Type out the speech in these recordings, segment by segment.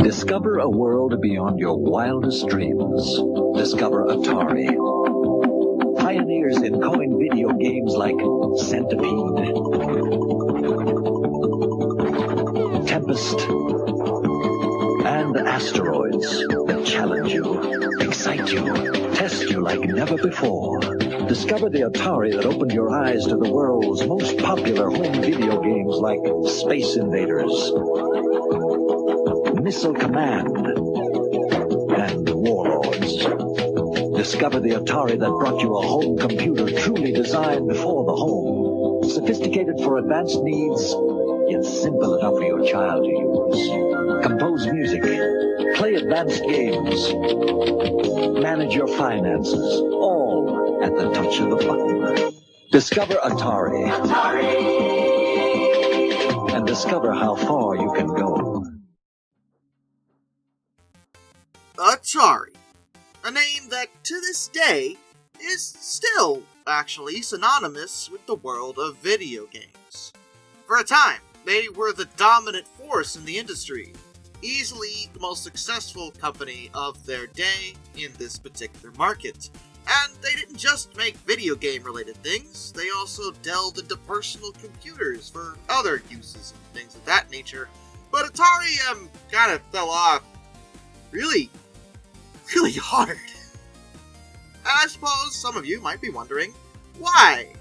Discover a world beyond your wildest dreams. Discover Atari. Pioneers in coin video games like Centipede, Tempest, and Asteroids that challenge you, excite you, test you like never before. Discover the Atari that opened your eyes to the world's most popular home video games like Space Invaders, Missile Command, and Warlords. Discover the Atari that brought you a home computer truly designed for the home. Sophisticated for advanced needs, yet simple enough for your child to use. Compose music, play advanced games, manage your finances, all at the touch of a button. Discover Atari. And discover how far you can go. Atari. A name that, to this day, is still, actually, synonymous with the world of video games. For a time, they were the dominant force in the industry, easily the most successful company of their day in this particular market. And they didn't just make video game-related things, they also delved into personal computers for other uses and things of that nature. But Atari, kind of fell off really hard. And I suppose some of you might be wondering, why?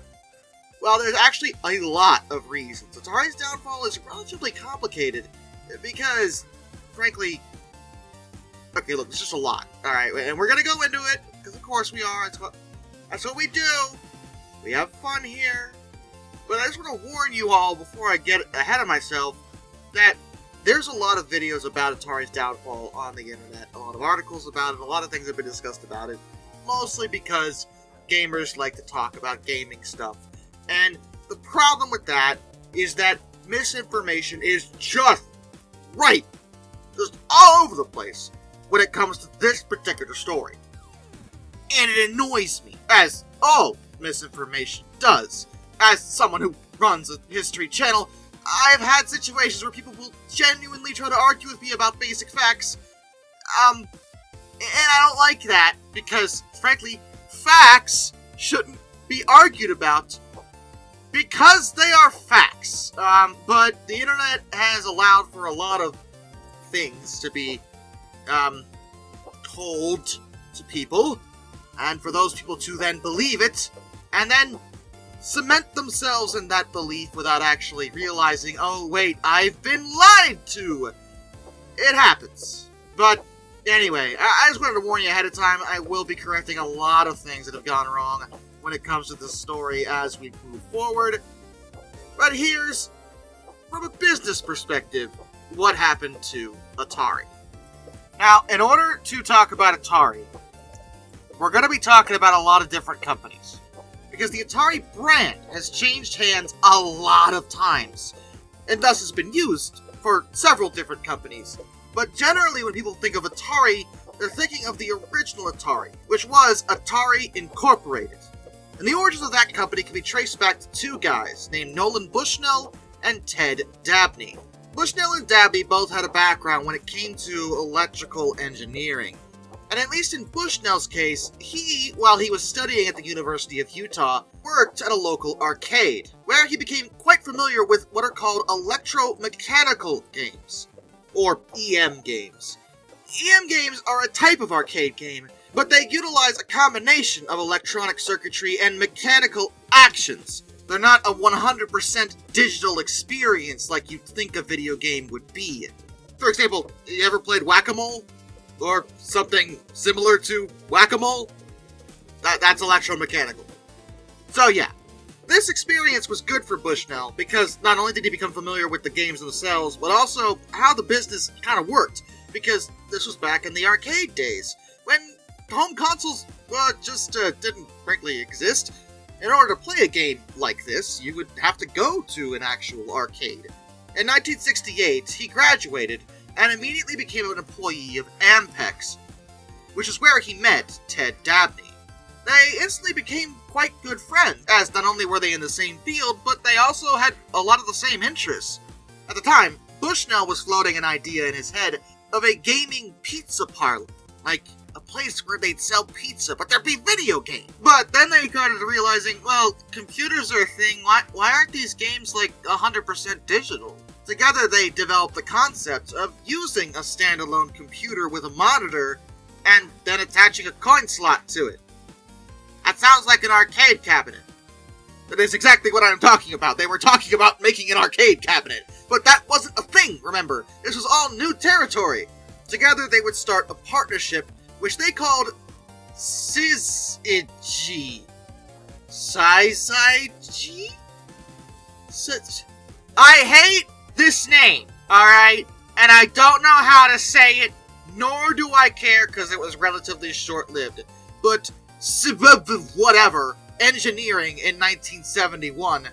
Well, there's actually a lot of reasons. Atari's downfall is relatively complicated, because, frankly... Okay, look, it's just a lot. Alright, and we're gonna go into it, because of course we are. That's what we do. We have fun here. But I just want to warn you all, before I get ahead of myself, that there's a lot of videos about Atari's downfall on the internet, a lot of articles about it, a lot of things have been discussed about it, mostly because gamers like to talk about gaming stuff. And the problem with that is that misinformation is just all over the place when it comes to this particular story. And it annoys me, as all misinformation does. As someone who runs a history channel, I've had situations where people will genuinely try to argue with me about basic facts. And I don't like that, because, frankly, facts shouldn't be argued about, because they are facts. But the internet has allowed for a lot of things to be, told to people, and for those people to then believe it, and then cement themselves in that belief without actually realizing, oh wait, I've been lied to! It happens. But anyway, I just wanted to warn you ahead of time, I will be correcting a lot of things that have gone wrong when it comes to this story as we move forward. But here's, from a business perspective, what happened to Atari. Now, in order to talk about Atari, we're going to be talking about a lot of different companies. Because the Atari brand has changed hands a lot of times, and thus has been used for several different companies. But generally, when people think of Atari, they're thinking of the original Atari, which was Atari Incorporated. And the origins of that company can be traced back to two guys named Nolan Bushnell and Ted Dabney. Bushnell and Dabney both had a background when it came to electrical engineering. And at least in Bushnell's case, he, while he was studying at the University of Utah, worked at a local arcade, where he became quite familiar with what are called electromechanical games, or EM games. EM games are a type of arcade game, but they utilize a combination of electronic circuitry and mechanical actions. They're not a 100% digital experience like you'd think a video game would be. For example, you ever played Whack-A-Mole? Or something similar to Whack-A-Mole? That's electromechanical. So yeah, this experience was good for Bushnell because not only did he become familiar with the games themselves, but also how the business kind of worked, because this was back in the arcade days, when home consoles just didn't frankly exist. In order to play a game like this, you would have to go to an actual arcade. In 1968, he graduated and immediately became an employee of Ampex, which is where he met Ted Dabney. They instantly became quite good friends, as not only were they in the same field, but they also had a lot of the same interests. At the time, Bushnell was floating an idea in his head of a gaming pizza parlor, like a place where they'd sell pizza, but there'd be video games. But then they started realizing, well, computers are a thing, why aren't these games like 100% digital? Together they developed the concept of using a standalone computer with a monitor and then attaching a coin slot to it. That sounds like an arcade cabinet. That is exactly what I'm talking about. They were talking about making an arcade cabinet. But that wasn't a thing, remember. This was all new territory. Together they would start a partnership, which they called Syzygy. Syzygy? I hate this name, alright? And I don't know how to say it, nor do I care because it was relatively short-lived. But whatever, engineering in 1971,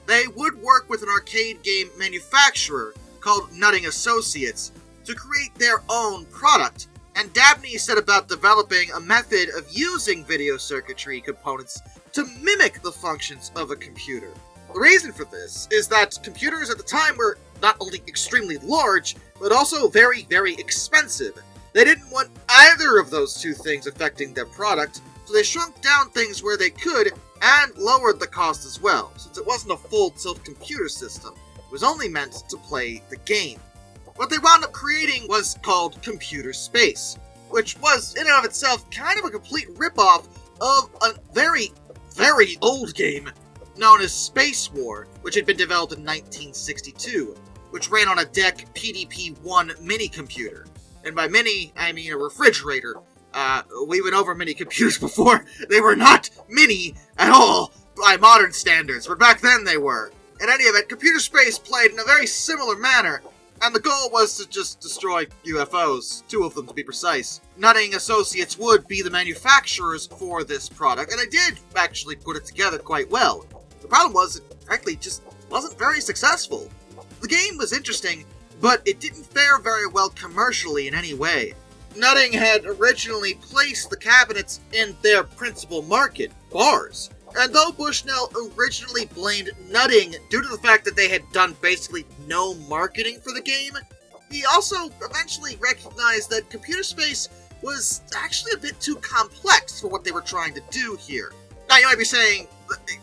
they would work with an arcade game manufacturer called Nutting Associates to create their own product, and Dabney set about developing a method of using video circuitry components to mimic the functions of a computer. The reason for this is that computers at the time were not only extremely large, but also very, very expensive. They didn't want either of those two things affecting their product, so they shrunk down things where they could and lowered the cost as well, since it wasn't a full-tilt computer system. It was only meant to play the game. What they wound up creating was called Computer Space, which was, in and of itself, kind of a complete rip-off of a very, very old game known as Space War, which had been developed in 1962, which ran on a DEC PDP-1 mini-computer. And by mini, I mean a refrigerator. We went over mini computers before. They were not mini at all by modern standards, but back then they were. In any event, Computer Space played in a very similar manner, and the goal was to just destroy UFOs, 2 of them to be precise. Nutting Associates would be the manufacturers for this product, and they did actually put it together quite well. The problem was, it frankly just wasn't very successful. The game was interesting, but it didn't fare very well commercially in any way. Nutting had originally placed the cabinets in their principal market, bars. And though Bushnell originally blamed Nutting due to the fact that they had done basically no marketing for the game, he also eventually recognized that Computer Space was actually a bit too complex for what they were trying to do here. Now you might be saying,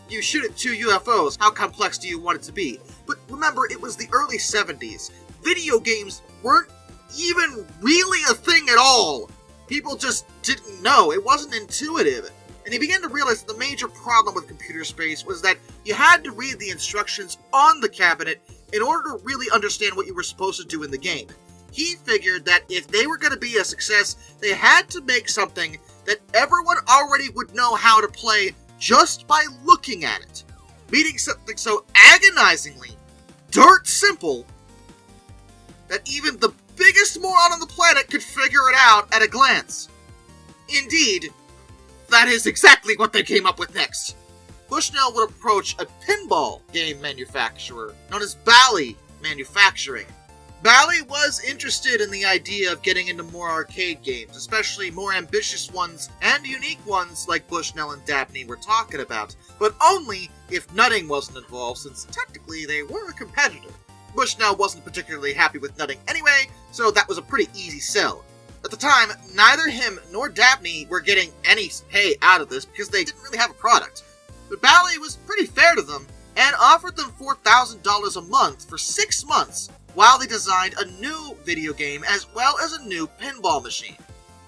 you shoot at 2 UFOs, how complex do you want it to be? But remember, it was the early 70s. Video games weren't even really a thing at all. People just didn't know. It wasn't intuitive. And he began to realize that the major problem with Computer Space was that you had to read the instructions on the cabinet in order to really understand what you were supposed to do in the game. He figured that if they were going to be a success, they had to make something that everyone already would know how to play just by looking at it. Meaning something so agonizingly dirt simple that even the biggest moron on the planet could figure it out at a glance. Indeed, that is exactly what they came up with next. Bushnell would approach a pinball game manufacturer known as Bally Manufacturing. Bally was interested in the idea of getting into more arcade games, especially more ambitious ones and unique ones like Bushnell and Dabney were talking about, but only if Nutting wasn't involved, since technically they were a competitor. Bushnell wasn't particularly happy with Nutting anyway, so that was a pretty easy sell. At the time, neither him nor Dabney were getting any pay out of this because they didn't really have a product. But Bally was pretty fair to them and offered them $4,000 a month for 6 months while they designed a new video game as well as a new pinball machine.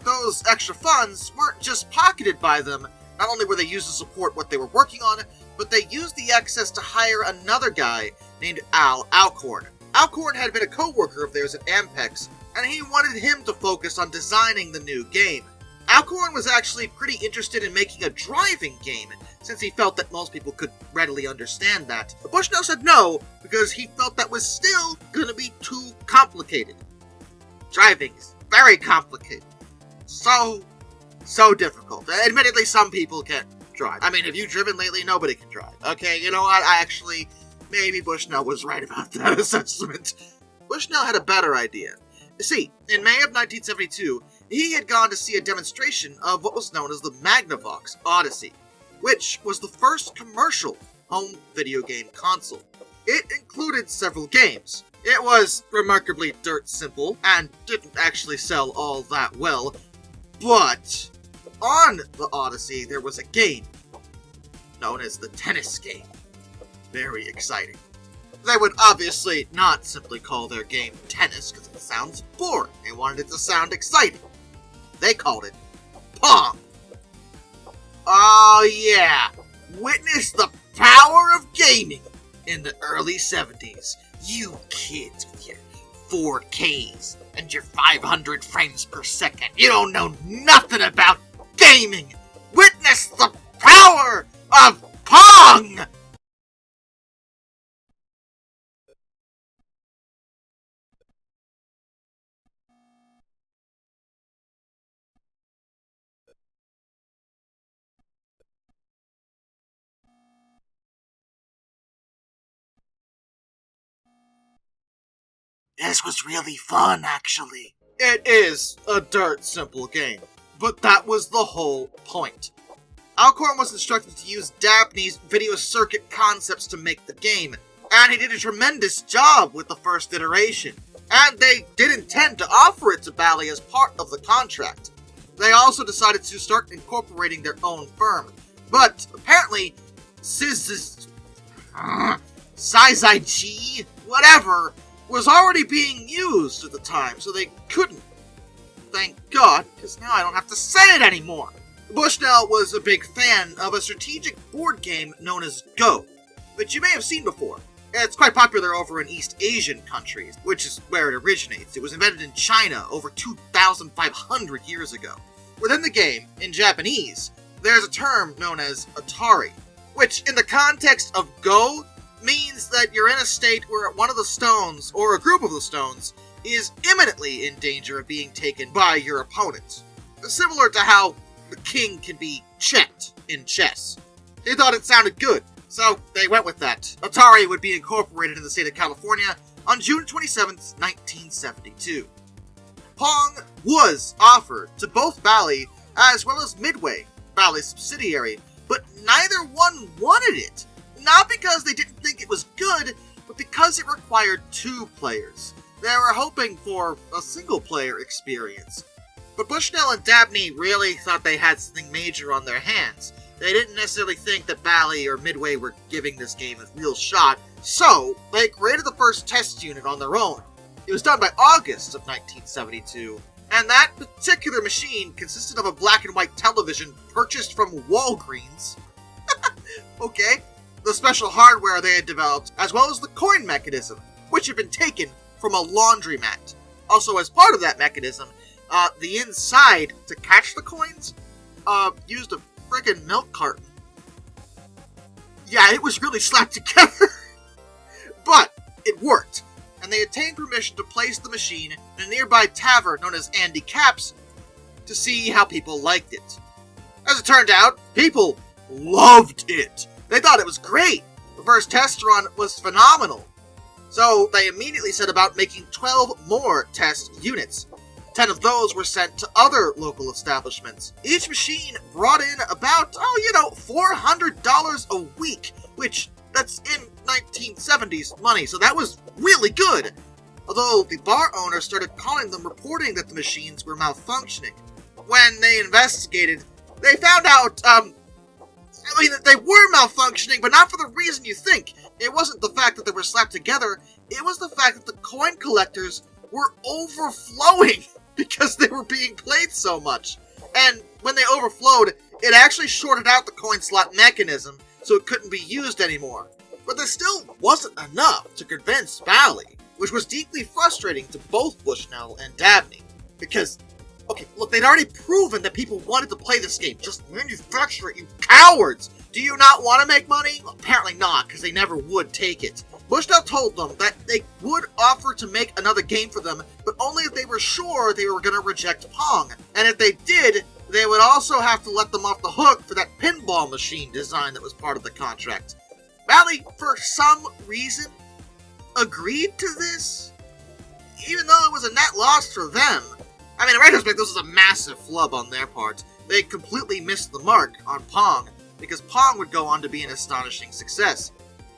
Those extra funds weren't just pocketed by them. Not only were they used to support what they were working on, but they used the excess to hire another guy named Al Alcorn. Alcorn had been a co-worker of theirs at Ampex, and he wanted him to focus on designing the new game. Alcorn was actually pretty interested in making a driving game, since he felt that most people could readily understand that. But Bushnell said no, because he felt that was still gonna be too complicated. Driving is very complicated. So difficult. Admittedly, some people can't drive. I mean, have you driven lately? Nobody can drive. Okay, you know what? Maybe Bushnell was right about that assessment. Bushnell had a better idea. You see, in May of 1972, he had gone to see a demonstration of what was known as the Magnavox Odyssey, which was the first commercial home video game console. It included several games, It was remarkably dirt simple, and didn't actually sell all that well, but on the Odyssey there was a game known as the tennis game. Very exciting. They would obviously not simply call their game tennis because it sounds boring. They wanted it to sound exciting. They called it Pong. Oh yeah, witness the power of gaming in the early 70s. You kids with your 4Ks and your 500 frames per second. You don't know nothing about gaming. Witness the power of Pong! This was really fun, actually. It is a dirt simple game, but that was the whole point. Alcorn was instructed to use Dabney's video circuit concepts to make the game, and he did a tremendous job with the first iteration, and they did intend to offer it to Bally as part of the contract. They also decided to start incorporating their own firm, but apparently, Sizig, whatever, was already being used at the time, so they couldn't. Thank God, because now I don't have to say it anymore. Bushnell was a big fan of a strategic board game known as Go, which you may have seen before. It's quite popular over in East Asian countries, which is where it originates. It was invented in China over 2,500 years ago. Within the game, in Japanese, there's a term known as Atari, which in the context of Go means that you're in a state where one of the stones, or a group of the stones, is imminently in danger of being taken by your opponent. Similar to how the king can be checked in chess. They thought it sounded good, so they went with that. Atari would be incorporated in the state of California on June 27th, 1972. Pong was offered to both Bally as well as Midway, Bally's subsidiary, but neither one wanted it. Not because they didn't think it was good, but because it required 2 players. They were hoping for a single-player experience. But Bushnell and Dabney really thought they had something major on their hands. They didn't necessarily think that Bally or Midway were giving this game a real shot, so they created the first test unit on their own. It was done by August of 1972, and that particular machine consisted of a black and white television purchased from Walgreens. Okay. The special hardware they had developed, as well as the coin mechanism, which had been taken from a laundromat. Also, as part of that mechanism, the inside, to catch the coins, used a friggin' milk carton. Yeah, it was really slapped together. But it worked, and they obtained permission to place the machine in a nearby tavern known as Andy Cap's to see how people liked it. As it turned out, people loved it. They thought it was great. The first test run was phenomenal. So they immediately set about making 12 more test units. 10 of those were sent to other local establishments. Each machine brought in about, $400 a week, which that's in 1970s money, so that was really good. Although the bar owner started calling them, reporting that the machines were malfunctioning. When they investigated, they found out, they were malfunctioning, but not for the reason you think. It wasn't the fact that they were slapped together, it was the fact that the coin collectors were overflowing because they were being played so much. And when they overflowed, it actually shorted out the coin slot mechanism, so it couldn't be used anymore. But there still wasn't enough to convince Bally, which was deeply frustrating to both Bushnell and Dabney. Because, okay, look, they'd already proven that people wanted to play this game. Just manufacture it, you cowards! Do you not want to make money? Well, apparently not, because they never would take it. Bushnell told them that they would offer to make another game for them, but only if they were sure they were going to reject Pong. And if they did, they would also have to let them off the hook for that pinball machine design that was part of the contract. Bally, for some reason, agreed to this, even though it was a net loss for them. I mean, in retrospect, this was a massive flub on their part. They completely missed the mark on Pong, because Pong would go on to be an astonishing success.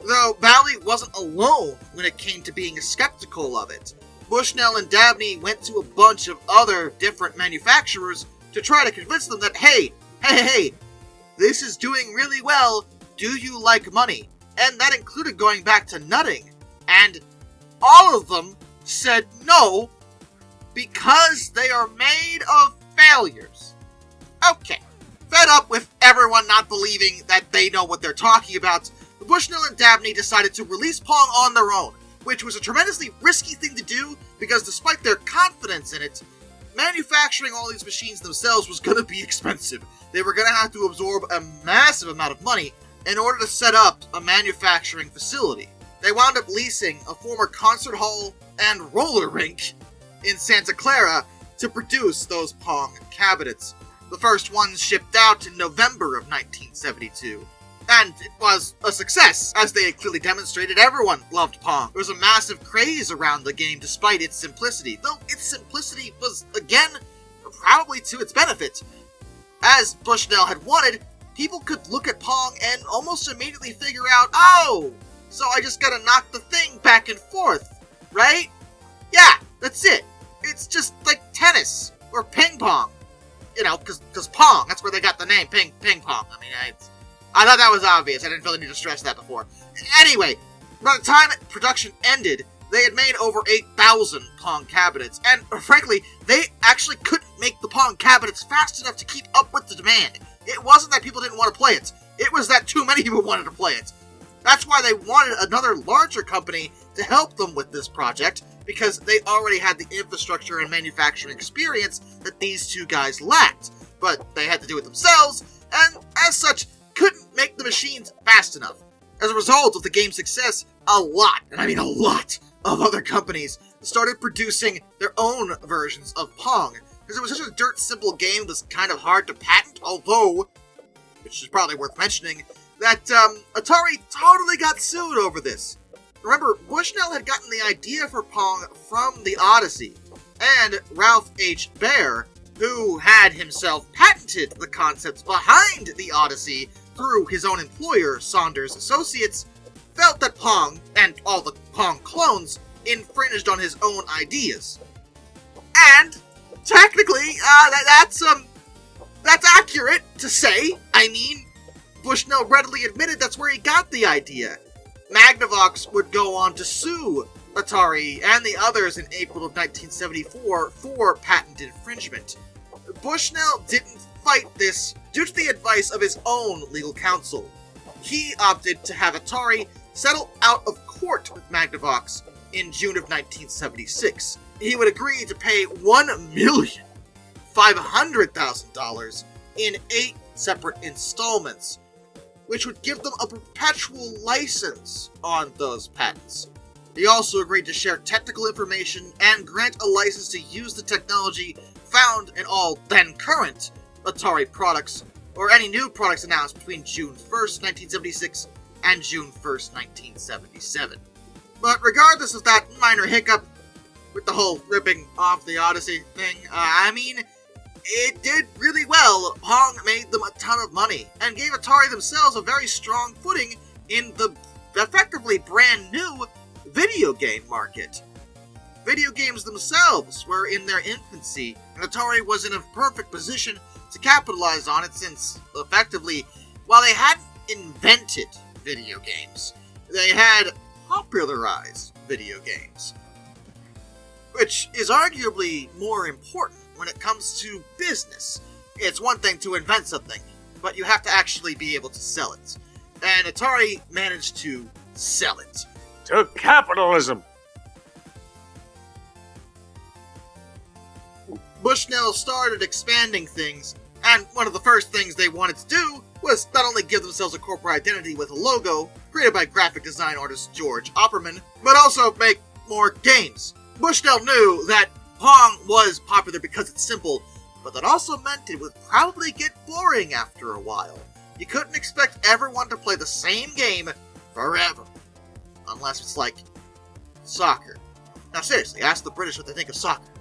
Though Bally wasn't alone when it came to being skeptical of it. Bushnell and Dabney went to a bunch of other different manufacturers to try to convince them that, hey, this is doing really well, do you like money? And that included going back to nutting. And all of them said no, because they are made of failures. Okay, fed up with everyone not believing that they know what they're talking about, Bushnell and Dabney decided to release Pong on their own, which was a tremendously risky thing to do because despite their confidence in it, manufacturing all these machines themselves was going to be expensive. They were going to have to absorb a massive amount of money in order to set up a manufacturing facility. They wound up leasing a former concert hall and roller rink in Santa Clara to produce those Pong cabinets. The first ones shipped out in November of 1972. And it was a success, as they had clearly demonstrated. Everyone loved Pong. There was a massive craze around the game despite its simplicity, though its simplicity was, again, probably to its benefit. As Bushnell had wanted, people could look at Pong and almost immediately figure out, oh, so I just gotta knock the thing back and forth, right? Yeah, that's it. It's just like tennis, or ping pong. You know, cause Pong, that's where they got the name, ping pong. I mean, I thought that was obvious. I didn't feel the need to stress that before. Anyway, by the time production ended, they had made over 8,000 Pong cabinets, and frankly, they actually couldn't make the Pong cabinets fast enough to keep up with the demand. It wasn't that people didn't want to play it. It was that too many people wanted to play it. That's why they wanted another larger company to help them with this project, because they already had the infrastructure and manufacturing experience that these two guys lacked. But they had to do it themselves, and as such, couldn't make the machines fast enough. As a result of the game's success, a lot, and I mean a lot, of other companies started producing their own versions of Pong, because it was such a dirt simple game it was kind of hard to patent, although, which is probably worth mentioning, that Atari totally got sued over this. Remember, Bushnell had gotten the idea for Pong from the Odyssey, and Ralph H. Baer, who had himself patented the concepts behind the Odyssey through his own employer, Saunders Associates, felt that Pong, and all the Pong clones, infringed on his own ideas. And, technically, that's accurate to say. I mean, Bushnell readily admitted that's where he got the idea. Magnavox would go on to sue Atari and the others in April of 1974 for patent infringement. Bushnell didn't fight this due to the advice of his own legal counsel. He opted to have Atari settle out of court with Magnavox in June of 1976. He would agree to pay $1,500,000 in 8 separate installments, which would give them a perpetual license on those patents. He also agreed to share technical information and grant a license to use the technology found in all then-current Atari products, or any new products announced between June 1st, 1976 and June 1st, 1977. But regardless of that minor hiccup with the whole ripping off the Odyssey thing, I mean, it did really well. Pong made them a ton of money, and gave Atari themselves a very strong footing in the effectively brand new video game market. Video games themselves were in their infancy, and Atari was in a perfect position to capitalize on it since, effectively, while they hadn't invented video games, they had popularized video games. Which is arguably more important when it comes to business. It's one thing to invent something, but you have to actually be able to sell it. And Atari managed to sell it. To capitalism! Bushnell started expanding things, and one of the first things they wanted to do was not only give themselves a corporate identity with a logo, created by graphic design artist George Opperman, but also make more games. Bushnell knew that Pong was popular because it's simple, but that also meant it would probably get boring after a while. You couldn't expect everyone to play the same game forever. Unless it's like soccer. Now seriously, ask the British what they think of soccer.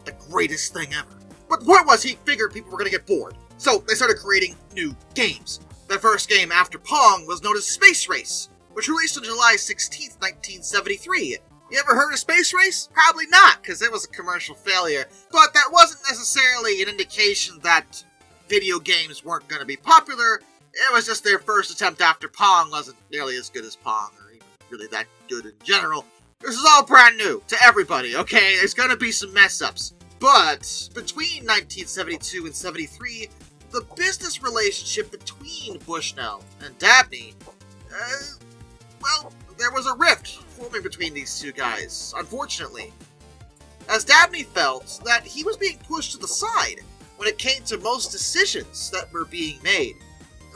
The greatest thing ever. But the point was, he figured people were going to get bored. So they started creating new games. Their first game after Pong was known as Space Race, which released on July 16th, 1973. You ever heard of Space Race? Probably not, because it was a commercial failure, but that wasn't necessarily an indication that video games weren't going to be popular. It was just their first attempt after Pong wasn't nearly as good as Pong, or even really that good in general. This is all brand new to everybody, okay? There's going to be some mess-ups. But between 1972 and 73, the business relationship between Bushnell and Dabney, there was a rift forming between these two guys, unfortunately, as Dabney felt that he was being pushed to the side when it came to most decisions that were being made.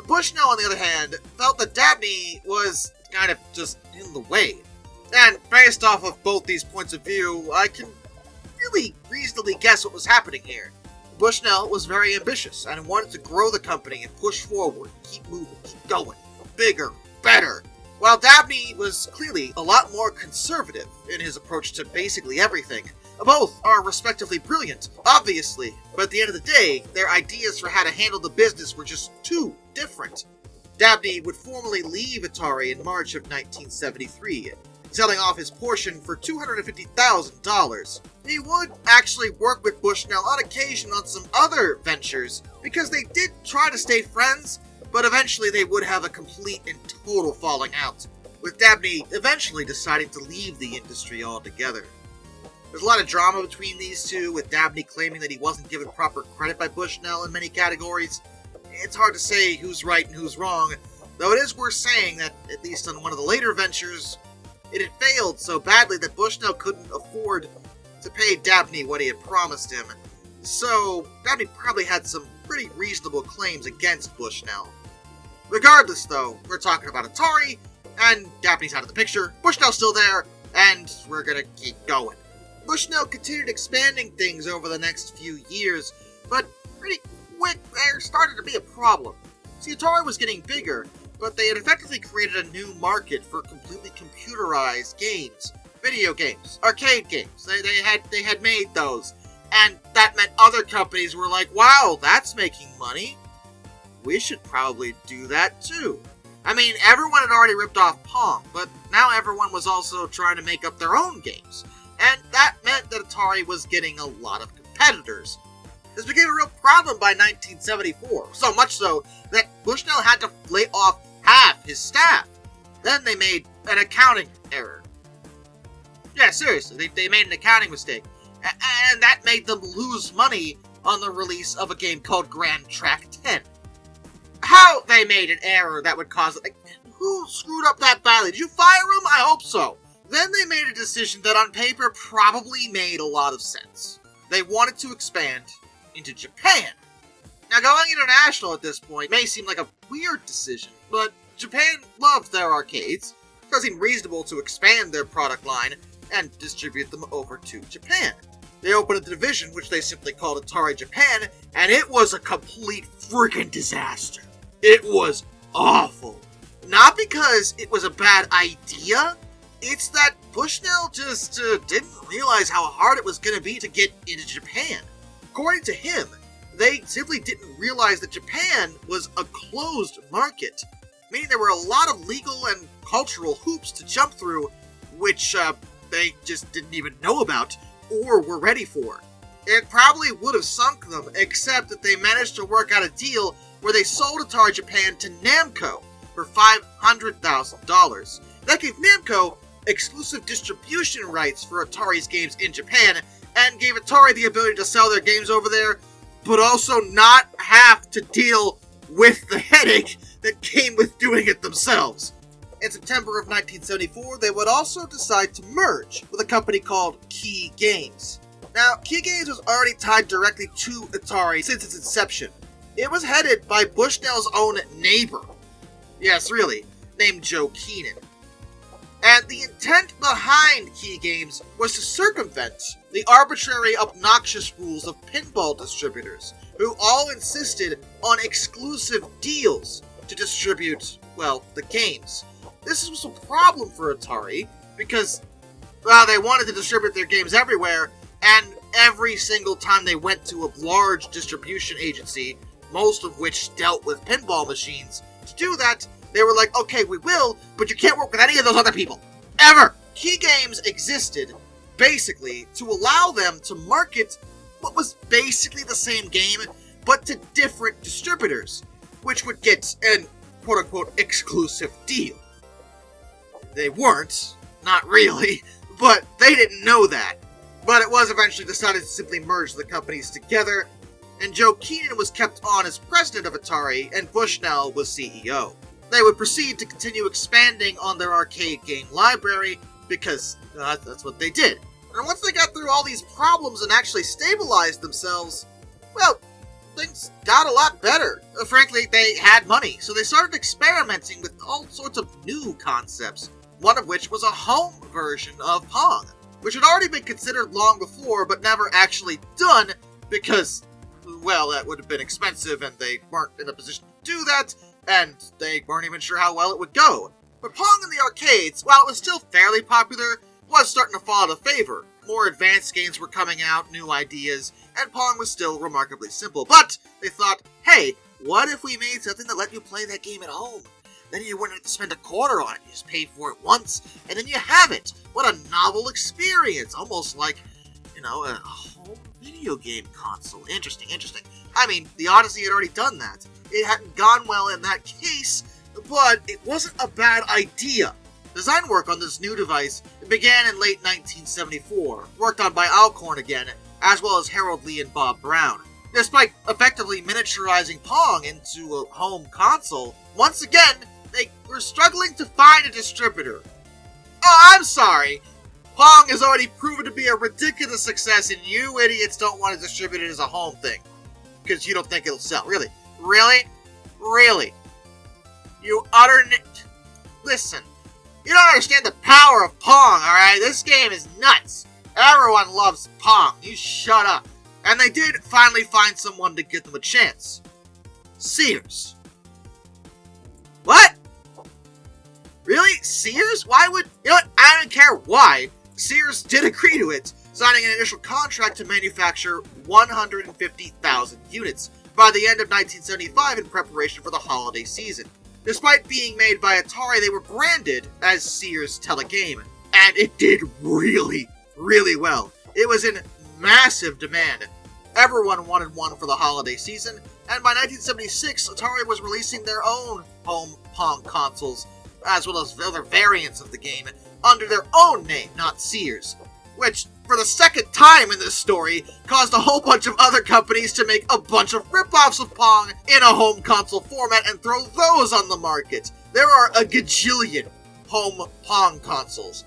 Bushnell, on the other hand, felt that Dabney was kind of just in the way. And based off of both these points of view, I can really reasonably guess what was happening here. Bushnell was very ambitious and wanted to grow the company and push forward, keep moving, keep going, bigger, better. While Dabney was clearly a lot more conservative in his approach to basically everything. Both are respectively brilliant, obviously, but at the end of the day, their ideas for how to handle the business were just too different. Dabney would formally leave Atari in March of 1973, selling off his portion for $250,000. He would actually work with Bushnell on occasion on some other ventures, because they did try to stay friends, but eventually they would have a complete and total falling out, with Dabney eventually deciding to leave the industry altogether. There's a lot of drama between these two, with Dabney claiming that he wasn't given proper credit by Bushnell in many categories. It's hard to say who's right and who's wrong, though it is worth saying that, at least on one of the later ventures, it had failed so badly that Bushnell couldn't afford to pay Dabney what he had promised him. So, Dabney probably had some pretty reasonable claims against Bushnell. Regardless, though, we're talking about Atari, and Dabney's out of the picture, Bushnell's still there, and we're gonna keep going. Bushnell continued expanding things over the next few years, but pretty quick there started to be a problem. See, Atari was getting bigger, but they had effectively created a new market for completely computerized games. Video games, arcade games, they had made those, and that meant other companies were like, wow, that's making money. We should probably do that too. I mean, everyone had already ripped off Pong, but now everyone was also trying to make up their own games. And that meant that Atari was getting a lot of competitors. This became a real problem by 1974, so much so that Bushnell had to lay off half his staff. Then they made an accounting error. Yeah, seriously, they made an accounting mistake. And that made them lose money on the release of a game called Grand Track 10. How they made an error that would cause it? Who screwed up that badly? Did you fire him? I hope so. Then they made a decision that on paper probably made a lot of sense. They wanted to expand into Japan. Now, going international at this point may seem like a weird decision, but Japan loved their arcades. It seemed reasonable to expand their product line and distribute them over to Japan. They opened a division which they simply called Atari Japan, and it was a complete freaking disaster. It was awful. Not because it was a bad idea, it's that Bushnell just didn't realize how hard it was going to be to get into Japan. According to him, they simply didn't realize that Japan was a closed market, meaning there were a lot of legal and cultural hoops to jump through, which they just didn't even know about or were ready for. It probably would have sunk them, except that they managed to work out a deal where they sold Atari Japan to Namco for $500,000. That gave Namco exclusive distribution rights for Atari's games in Japan, and gave Atari the ability to sell their games over there, but also not have to deal with the headache that came with doing it themselves. In September of 1974, they would also decide to merge with a company called Key Games. Now, Key Games was already tied directly to Atari since its inception. It was headed by Bushnell's own neighbor. Yes, really, named Joe Keenan. And the intent behind Key Games was to circumvent the arbitrary, obnoxious rules of pinball distributors, who all insisted on exclusive deals to distribute, well, the games. This was a problem for Atari, because, well, they wanted to distribute their games everywhere, and every single time they went to a large distribution agency, most of which dealt with pinball machines, to do that, They were like, okay, we will, but you can't work with any of those other people. Ever! Key games existed, basically, to allow them to market what was basically the same game, but to different distributors, which would get an quote-unquote exclusive deal. They weren't, not really, but they didn't know that. But it was eventually decided to simply merge the companies together, and Joe Keenan was kept on as president of Atari, and Bushnell was CEO. They would proceed to continue expanding on their arcade game library, because that's what they did. And once they got through all these problems and actually stabilized themselves, well, things got a lot better. Frankly, they had money, so they started experimenting with all sorts of new concepts, one of which was a home version of Pong, which had already been considered long before, but never actually done, because, well, that would have been expensive, and they weren't in a position to do that, and they weren't even sure how well it would go. But Pong in the arcades, while it was still fairly popular, was starting to fall out of favor. More advanced games were coming out, new ideas, and Pong was still remarkably simple. But they thought, hey, what if we made something that let you play that game at home? Then you wouldn't have to spend a quarter on it. You just pay for it once, and then you have it. What a novel experience. Almost like, a home video game console. Interesting. I mean, the Odyssey had already done that. It hadn't gone well in that case, but it wasn't a bad idea. Design work on this new device began in late 1974, worked on by Alcorn again, as well as Harold Lee and Bob Brown. Despite effectively miniaturizing Pong into a home console, once again, they were struggling to find a distributor. Oh, I'm sorry! Pong has already proven to be a ridiculous success, and you idiots don't want to distribute it as a home thing. Because you don't think it'll sell. Really? Really? You utter Listen. You don't understand the power of Pong, alright? This game is nuts. Everyone loves Pong. You shut up. And they did finally find someone to give them a chance. Sears. What? Really? Sears? Why would... You know what? I don't care why. Sears did agree to it, signing an initial contract to manufacture 150,000 units by the end of 1975 in preparation for the holiday season. Despite being made by Atari, they were branded as Sears Telegame, and it did really well. It was in massive demand. Everyone wanted one for the holiday season, and by 1976, Atari was releasing their own home Pong consoles, as well as other variants of the game, under their own name, not Sears, which, for the second time in this story, caused a whole bunch of other companies to make a bunch of rip-offs of Pong in a home console format and throw those on the market. There are a gajillion home Pong consoles.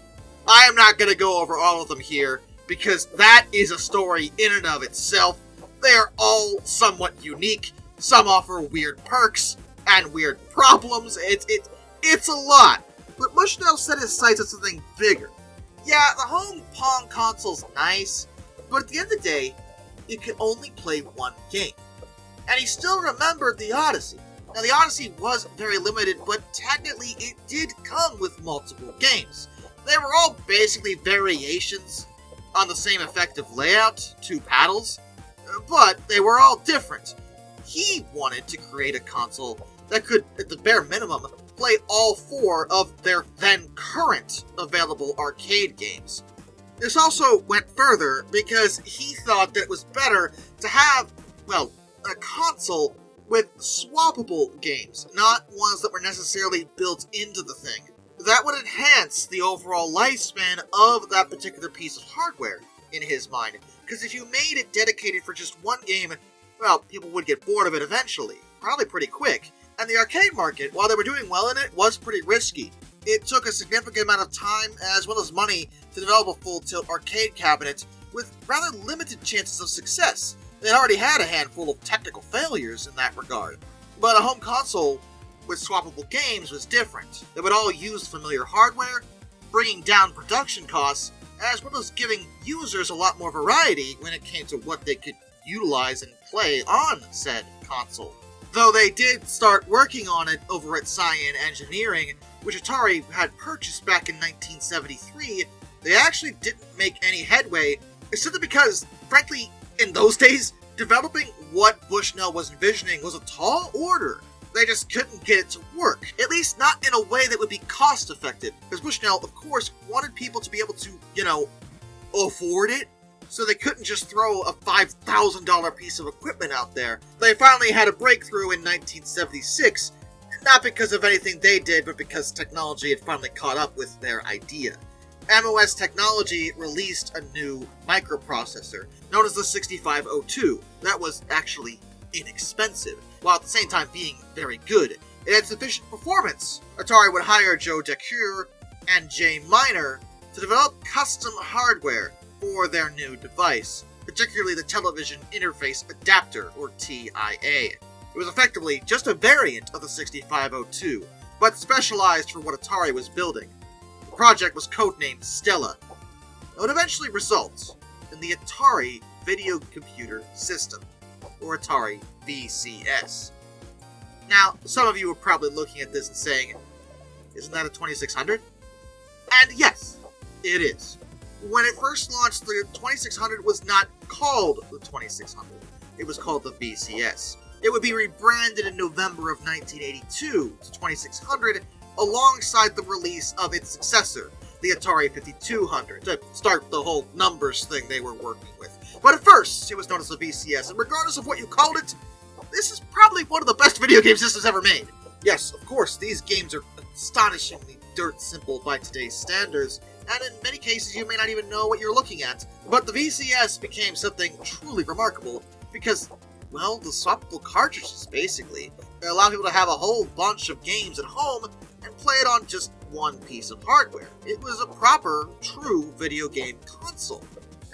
I am not going to go over all of them here, because that is a story in and of itself. They are all somewhat unique. Some offer weird perks and weird problems. It's a lot. But Bushnell set his sights on something bigger. Yeah, the home Pong console's nice, but at the end of the day, you can only play one game. And he still remembered the Odyssey. Now, the Odyssey was very limited, but technically it did come with multiple games. They were all basically variations on the same effective layout, 2 paddles, but they were all different. He wanted to create a console that could, at the bare minimum, play all 4 of their then current available arcade games. This also went further because he thought that it was better to have, well, a console with swappable games, not ones that were necessarily built into the thing. That would enhance the overall lifespan of that particular piece of hardware, in his mind, because if you made it dedicated for just one game, well, people would get bored of it eventually, probably pretty quick. And the arcade market, while they were doing well in it, was pretty risky. It took a significant amount of time, as well as money, to develop a full-tilt arcade cabinet with rather limited chances of success. They already had a handful of technical failures in that regard. But a home console with swappable games was different. They would all use familiar hardware, bringing down production costs, as well as giving users a lot more variety when it came to what they could utilize and play on said console. Though they did start working on it over at Cyan Engineering, which Atari had purchased back in 1973, they actually didn't make any headway, simply because, frankly, in those days, developing what Bushnell was envisioning was a tall order. They just couldn't get it to work, at least not in a way that would be cost-effective, because Bushnell, of course, wanted people to be able to, afford it, so they couldn't just throw a $5,000 piece of equipment out there. They finally had a breakthrough in 1976, not because of anything they did, but because technology had finally caught up with their idea. MOS Technology released a new microprocessor, known as the 6502, that was actually inexpensive, while at the same time being very good. It had sufficient performance. Atari would hire Joe Decour and Jay Miner to develop custom hardware for their new device, particularly the Television Interface Adapter, or TIA. It was effectively just a variant of the 6502, but specialized for what Atari was building. The project was codenamed Stella. It would eventually result in the Atari Video Computer System, or Atari VCS. Now, some of you are probably looking at this and saying, isn't that a 2600? And yes, it is. When it first launched, the 2600 was not called the 2600. It was called the VCS. It would be rebranded in November of 1982 to 2600 alongside the release of its successor, the Atari 5200, to start the whole numbers thing they were working with. But at first, it was known as the VCS, and regardless of what you called it, this is probably one of the best video game systems ever made. Yes, of course, these games are astonishingly dirt simple by today's standards, and in many cases you may not even know what you're looking at. But the VCS became something truly remarkable because, well, the swappable cartridges, basically. They allow people to have a whole bunch of games at home and play it on just one piece of hardware. It was a proper, true video game console.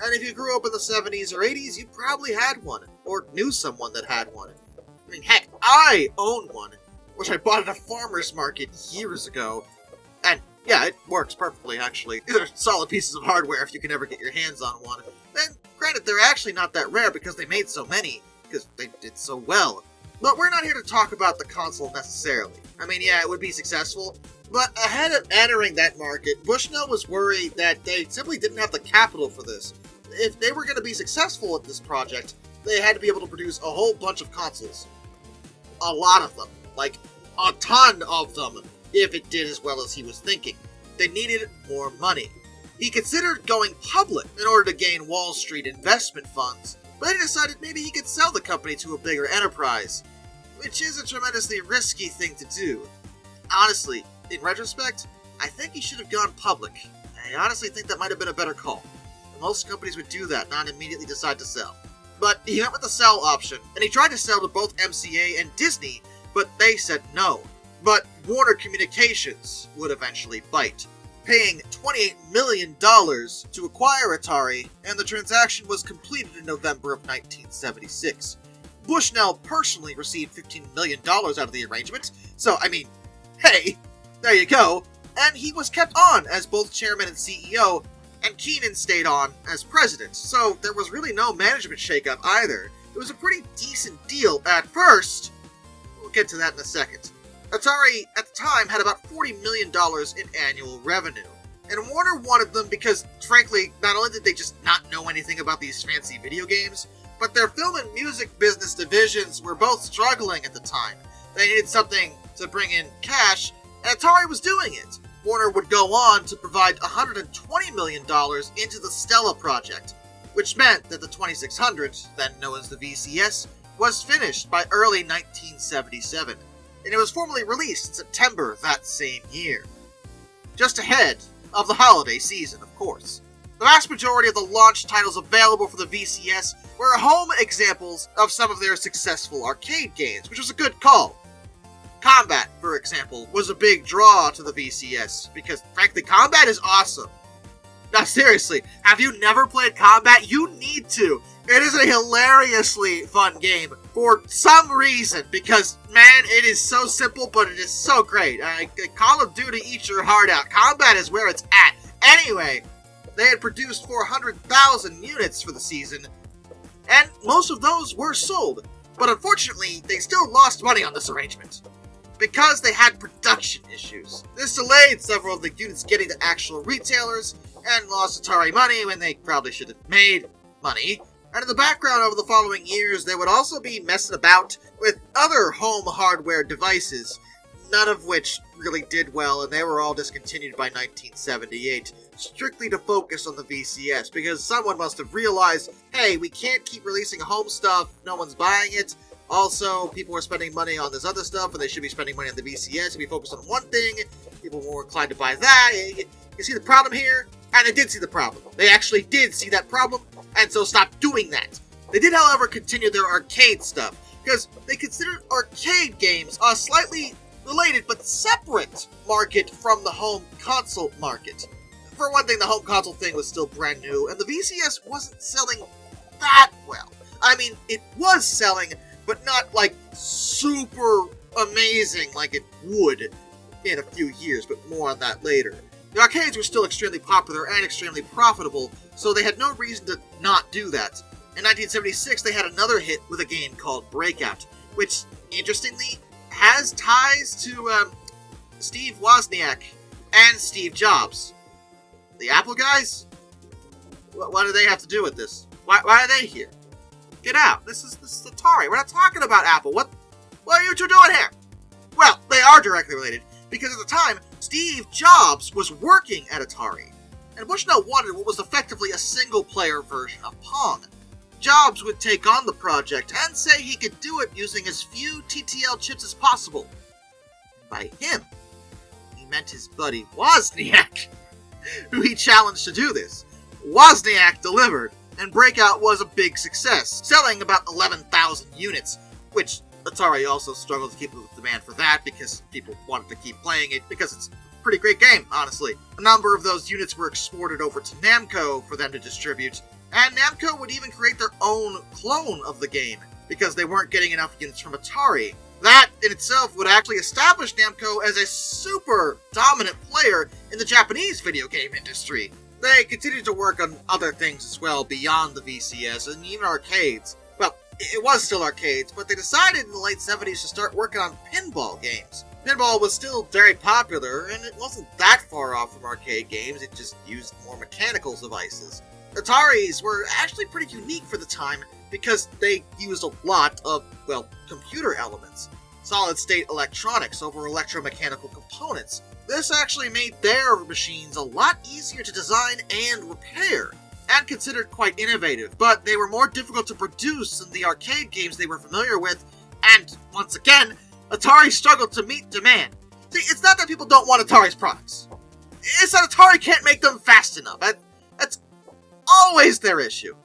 And if you grew up in the 70s or 80s, you probably had one, or knew someone that had one. I mean, heck, I own one, which I bought at a farmer's market years ago. And yeah, it works perfectly, actually. These are solid pieces of hardware if you can ever get your hands on one. And granted, they're actually not that rare because they made so many, because they did so well. But we're not here to talk about the console necessarily. I mean, yeah, it would be successful, but ahead of entering that market, Bushnell was worried that they simply didn't have the capital for this. If they were going to be successful at this project, they had to be able to produce a whole bunch of consoles. A lot of them. Like, a ton of them, if it did as well as he was thinking. They needed more money. He considered going public in order to gain Wall Street investment funds, but he decided maybe he could sell the company to a bigger enterprise, which is a tremendously risky thing to do. Honestly, in retrospect, I think he should have gone public. I honestly think that might have been a better call. Most companies would do that, not immediately decide to sell. But he went with the sell option, and he tried to sell to both MCA and Disney, but they said no. But Warner Communications would eventually bite, paying $28 million to acquire Atari, and the transaction was completed in November of 1976. Bushnell personally received $15 million out of the arrangement, so, I mean, hey, there you go. And he was kept on as both chairman and CEO, and Keenan stayed on as president, so there was really no management shakeup either. It was a pretty decent deal at first. We'll get to that in a second. Atari, at the time, had about $40 million in annual revenue. And Warner wanted them because, frankly, not only did they just not know anything about these fancy video games, but their film and music business divisions were both struggling at the time. They needed something to bring in cash, and Atari was doing it. Warner would go on to provide $120 million into the Stella project, which meant that the 2600, then known as the VCS, was finished by early 1977, and it was formally released in September that same year. Just ahead of the holiday season, of course. The vast majority of the launch titles available for the VCS were home examples of some of their successful arcade games, which was a good call. Combat, for example, was a big draw to the VCS, because frankly, Combat is awesome. Now seriously, have you never played Combat? You need to! It is a hilariously fun game, for some reason, because, man, it is so simple, but it is so great. Call of Duty eats your heart out. Combat is where it's at. Anyway, they had produced 400,000 units for the season, and most of those were sold, but unfortunately, they still lost money on this arrangement, because they had production issues. This delayed several of the units getting to actual retailers, and lost Atari money when they probably should have made money. And in the background over the following years, they would also be messing about with other home hardware devices, none of which really did well, and they were all discontinued by 1978, strictly to focus on the VCS, because someone must have realized, hey, we can't keep releasing home stuff, no one's buying it. Also, people are spending money on this other stuff, and they should be spending money on the VCS. If we focus on one thing, people are more inclined to buy that. You see the problem here? And they did see the problem. They actually did see that problem, and so stopped doing that. They did, however, continue their arcade stuff, because they considered arcade games a slightly related but separate market from the home console market. For one thing, the home console thing was still brand new, and the VCS wasn't selling that well. I mean, it was selling, but not like super amazing like it would in a few years, but more on that later. The arcades were still extremely popular and extremely profitable, so they had no reason to not do that. In 1976, they had another hit with a game called Breakout, which, interestingly, has ties to Steve Wozniak and Steve Jobs. The Apple guys? What do they have to do with this? Why are they here? Get out. This is Atari. We're not talking about Apple. What are you two doing here? Well, they are directly related, because at the time, Steve Jobs was working at Atari, and Bushnell wanted what was effectively a single-player version of Pong. Jobs would take on the project and say he could do it using as few TTL chips as possible. By him, he meant his buddy Wozniak, who he challenged to do this. Wozniak delivered, and Breakout was a big success, selling about 11,000 units, which Atari also struggled to keep up with demand for that because people wanted to keep playing it because it's a pretty great game, honestly. A number of those units were exported over to Namco for them to distribute, and Namco would even create their own clone of the game because they weren't getting enough units from Atari. That in itself would actually establish Namco as a super dominant player in the Japanese video game industry. They continued to work on other things as well beyond the VCS and even arcades. Well, it was still arcades, but they decided in the late 70s to start working on pinball games. Pinball was still very popular, and it wasn't that far off from arcade games, it just used more mechanical devices. Ataris were actually pretty unique for the time because they used a lot of, well, computer elements. Solid-state electronics over electromechanical components. This actually made their machines a lot easier to design and repair, and considered quite innovative, but they were more difficult to produce than the arcade games they were familiar with, and, once again, Atari struggled to meet demand. See, it's not that people don't want Atari's products. It's that Atari can't make them fast enough. That's always their issue.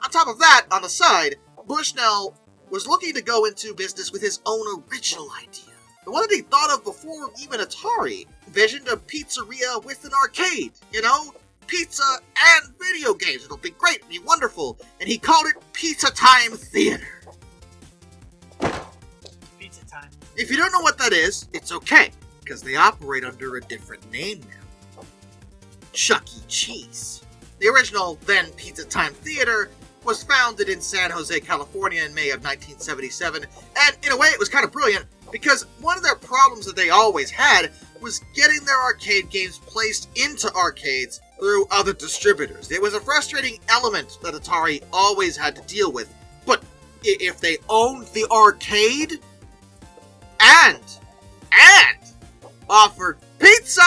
On top of that, on the side, Bushnell was looking to go into business with his own original idea. The one that he thought of before even Atari, envisioned a pizzeria with an arcade, you know? Pizza and video games. It'll be great, it'll be wonderful. And he called it Pizza Time Theater. Pizza time. If you don't know what that is, it's okay, because they operate under a different name now. Chuck E. Cheese. The original, then Pizza Time Theater, was founded in San Jose, California in May of 1977, and in a way it was kind of brilliant, because one of their problems that they always had was getting their arcade games placed into arcades through other distributors. It was a frustrating element that Atari always had to deal with, but if they owned the arcade and offered pizza,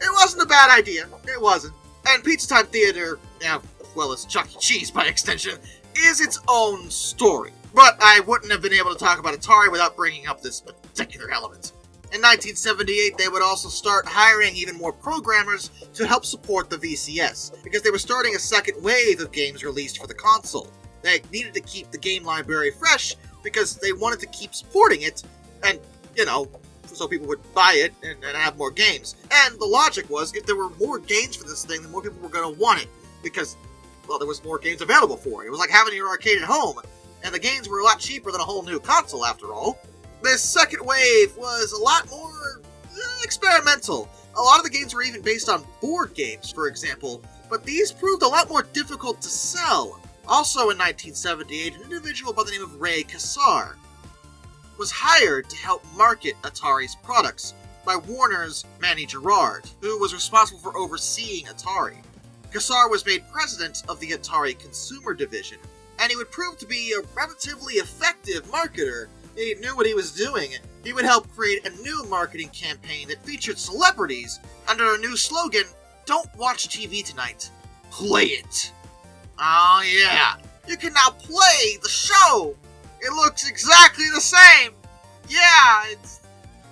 it wasn't a bad idea. It wasn't. And Pizza Time Theater, as well as Chuck E. Cheese by extension, is its own story. But I wouldn't have been able to talk about Atari without bringing up this particular element. In 1978, they would also start hiring even more programmers to help support the VCS, because they were starting a second wave of games released for the console. They needed to keep the game library fresh, because they wanted to keep supporting it, and, you know, so people would buy it and have more games. And the logic was, if there were more games for this thing, the more people were going to want it, because, well, there was more games available for it. It was like having your arcade at home, and the games were a lot cheaper than a whole new console, after all. This second wave was a lot more experimental. A lot of the games were even based on board games, for example, but these proved a lot more difficult to sell. Also in 1978, an individual by the name of Ray Kassar was hired to help market Atari's products by Warner's Manny Gerard, who was responsible for overseeing Atari. Kassar was made president of the Atari Consumer Division, and he would prove to be a relatively effective marketer. He knew what he was doing. He would help create a new marketing campaign that featured celebrities under a new slogan, "Don't watch TV tonight, play it." Oh yeah, you can now play the show. It looks exactly the same. Yeah,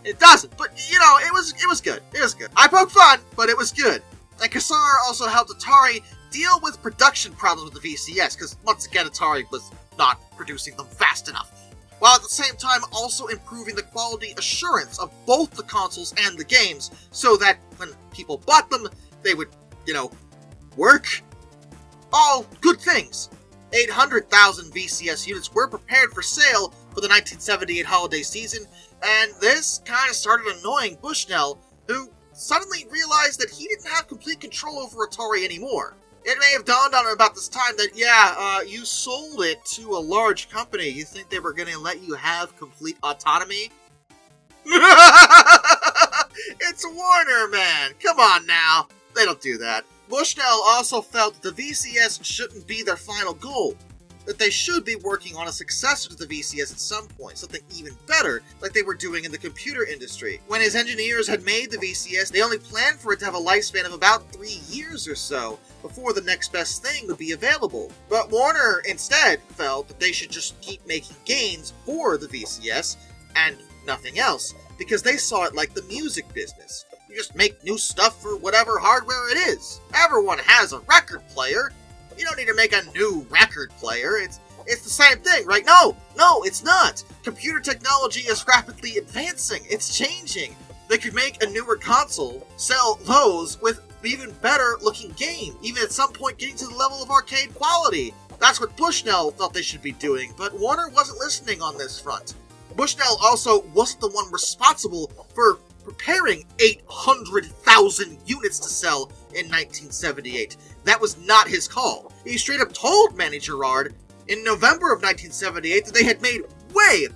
it doesn't, but you know, it was good. It was good. I poked fun, but it was good. And Kassar also helped Atari deal with production problems with the VCS, because once again, Atari was not producing them fast enough, while at the same time also improving the quality assurance of both the consoles and the games, so that when people bought them, they would, work. All good things. 800,000 VCS units were prepared for sale for the 1978 holiday season, and this kind of started annoying Bushnell, who suddenly realized that he didn't have complete control over Atari anymore. It may have dawned on him about this time that, you sold it to a large company. You think they were going to let you have complete autonomy? It's Warner, man. Come on now. They don't do that. Bushnell also felt that the VCS shouldn't be their final goal, that they should be working on a successor to the VCS at some point, something even better, like they were doing in the computer industry. When his engineers had made the VCS, they only planned for it to have a lifespan of about 3 years or so, before the next best thing would be available. But Warner instead felt that they should just keep making games for the VCS, and nothing else, because they saw it like the music business. You just make new stuff for whatever hardware it is. Everyone has a record player. You don't need to make a new record player. It's the same thing, right? No, it's not. Computer technology is rapidly advancing. It's changing. They could make a newer console, sell those with even better looking game, even at some point getting to the level of arcade quality. That's what Bushnell thought they should be doing, but Warner wasn't listening on this front. Bushnell also wasn't the one responsible for preparing 800,000 units to sell in 1978. That was not his call. He straight up told Manny Gerard in November of 1978 that they had made way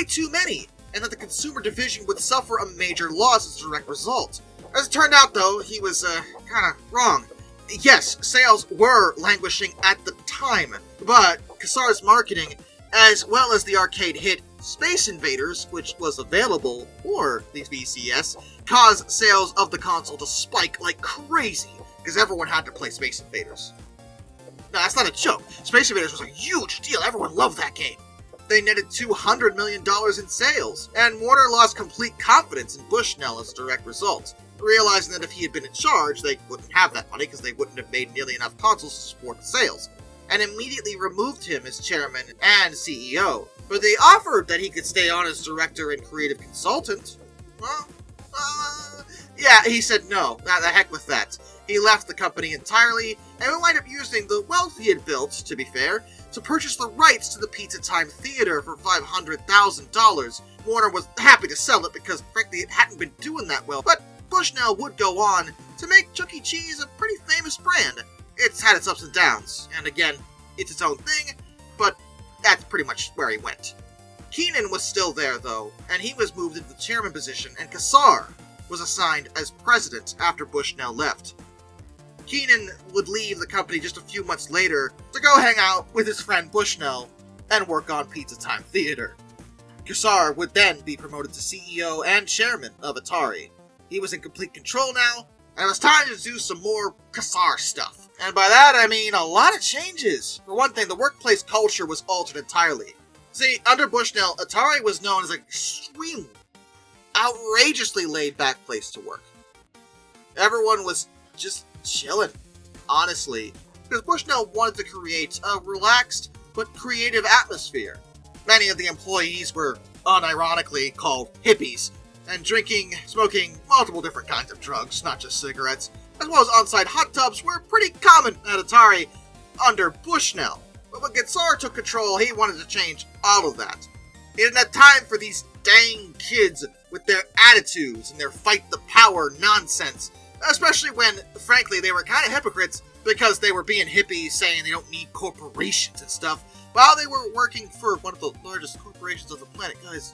too many, and that the consumer division would suffer a major loss as a direct result. As it turned out, though, he was kind of wrong. Yes, sales were languishing at the time, but Kassar's marketing, as well as the arcade hit Space Invaders, which was available for the VCS, caused sales of the console to spike like crazy, because everyone had to play Space Invaders. No, that's not a joke. Space Invaders was a huge deal. Everyone loved that game. They netted $200 million in sales, and Warner lost complete confidence in Bushnell as a direct result, realizing that if he had been in charge, they wouldn't have that money because they wouldn't have made nearly enough consoles to support the sales, and immediately removed him as chairman and CEO. But they offered that he could stay on as director and creative consultant. Well, he said no. The heck with that. He left the company entirely, and would wind up using the wealth he had built, to be fair, to purchase the rights to the Pizza Time Theater for $500,000. Warner was happy to sell it because, frankly, it hadn't been doing that well, but Bushnell would go on to make Chuck E. Cheese a pretty famous brand. It's had its ups and downs, and again, it's its own thing, but that's pretty much where he went. Keenan was still there, though, and he was moved into the chairman position, and Kassar was assigned as president after Bushnell left. Keenan would leave the company just a few months later to go hang out with his friend Bushnell and work on Pizza Time Theater. Kassar would then be promoted to CEO and chairman of Atari. He was in complete control now, and it was time to do some more Kassar stuff. And by that I mean a lot of changes. For one thing, the workplace culture was altered entirely. See, under Bushnell, Atari was known as an extremely, outrageously laid-back place to work. Everyone was just chilling, honestly, because Bushnell wanted to create a relaxed but creative atmosphere. Many of the employees were unironically called hippies, and smoking multiple different kinds of drugs, not just cigarettes, as well as on-site hot tubs were pretty common at Atari under Bushnell. But when Kassar took control, he wanted to change all of that. He didn't have time for these dang kids with their attitudes and their fight the power nonsense, especially when, frankly, they were kind of hypocrites because they were being hippies saying they don't need corporations and stuff, while they were working for one of the largest corporations on the planet. Guys,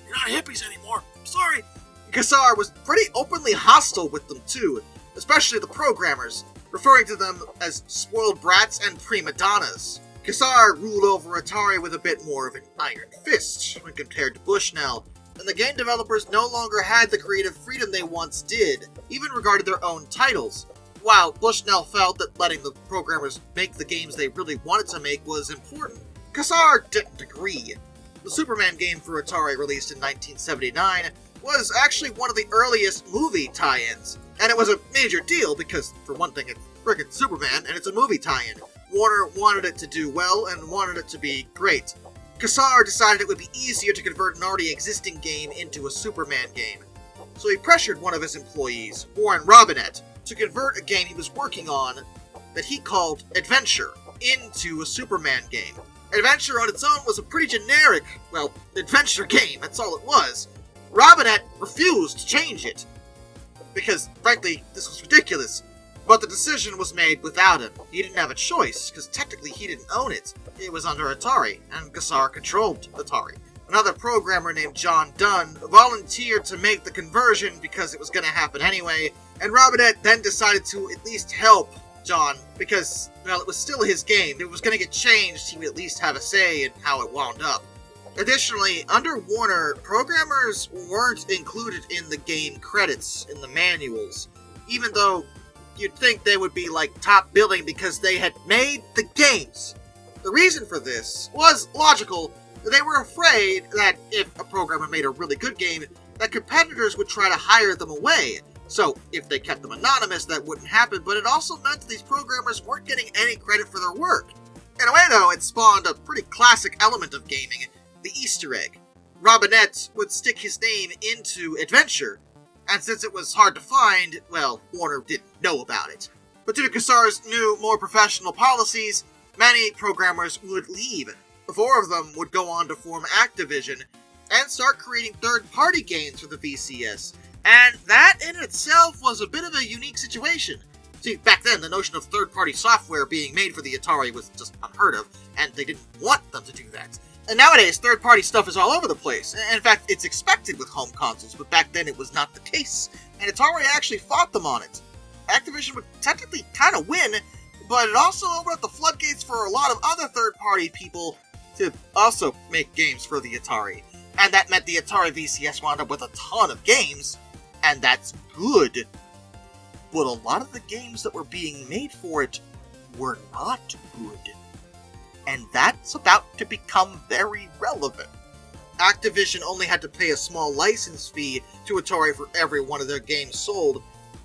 you're not hippies anymore. I'm sorry. Kassar was pretty openly hostile with them, too. especially the programmers, referring to them as spoiled brats and prima donnas. Kassar ruled over Atari with a bit more of an iron fist when compared to Bushnell, and the game developers no longer had the creative freedom they once did, even regarding their own titles. While Bushnell felt that letting the programmers make the games they really wanted to make was important, Kassar didn't agree. The Superman game for Atari, released in 1979, was actually one of the earliest movie tie-ins, and it was a major deal because, for one thing, it's frickin' Superman and it's a movie tie-in. Warner wanted it to do well and wanted it to be great. Kassar decided it would be easier to convert an already existing game into a Superman game, so he pressured one of his employees, Warren Robinette, to convert a game he was working on that he called Adventure into a Superman game. Adventure on its own was a pretty generic, adventure game, that's all it was. Robinette refused to change it, because, frankly, this was ridiculous. But the decision was made without him. He didn't have a choice, because technically he didn't own it. It was under Atari, and Kassar controlled Atari. Another programmer named John Dunn volunteered to make the conversion because it was going to happen anyway, and Robinette then decided to at least help John, because, it was still his game. If it was going to get changed, he would at least have a say in how it wound up. Additionally, under Warner, programmers weren't included in the game credits in the manuals, even though you'd think they would be top billing because they had made the games. The reason for this was logical. They were afraid that if a programmer made a really good game, that competitors would try to hire them away. So, if they kept them anonymous, that wouldn't happen, but it also meant that these programmers weren't getting any credit for their work. In a way, though, it spawned a pretty classic element of gaming, the Easter egg. Robinette would stick his name into Adventure, and since it was hard to find, Warner didn't know about it. But due to Kassar's new, more professional policies, many programmers would leave. 4 of them would go on to form Activision, and start creating third-party games for the VCS. And that in itself was a bit of a unique situation. See, back then, the notion of third-party software being made for the Atari was just unheard of, and they didn't want them to do that. And nowadays, third-party stuff is all over the place. In fact, it's expected with home consoles, but back then it was not the case. And Atari actually fought them on it. Activision would technically kind of win, but it also opened up the floodgates for a lot of other third-party people to also make games for the Atari. And that meant the Atari VCS wound up with a ton of games, and that's good. But a lot of the games that were being made for it were not good. And that's about to become very relevant. Activision only had to pay a small license fee to Atari for every one of their games sold,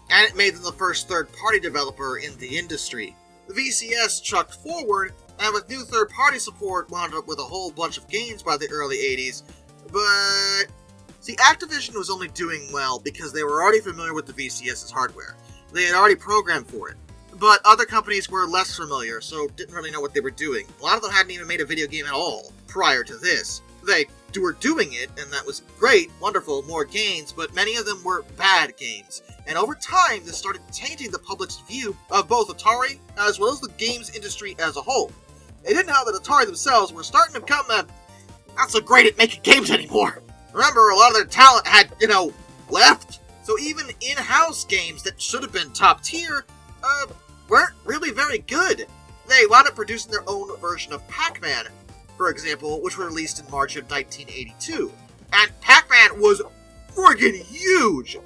and it made them the first third-party developer in the industry. The VCS chucked forward, and with new third-party support wound up with a whole bunch of games by the early 80s, but see, Activision was only doing well because they were already familiar with the VCS's hardware. They had already programmed for it. But other companies were less familiar, so didn't really know what they were doing. A lot of them hadn't even made a video game at all prior to this. They were doing it, and that was great, wonderful, more games, but many of them were bad games. And over time, this started tainting the public's view of both Atari, as well as the games industry as a whole. They didn't know that Atari themselves were starting to become not so great at making games anymore. Remember, a lot of their talent had, left. So even in-house games that should have been top tier, weren't really very good. They wound up producing their own version of Pac-Man, for example, which was released in March of 1982. And Pac-Man was friggin' huge!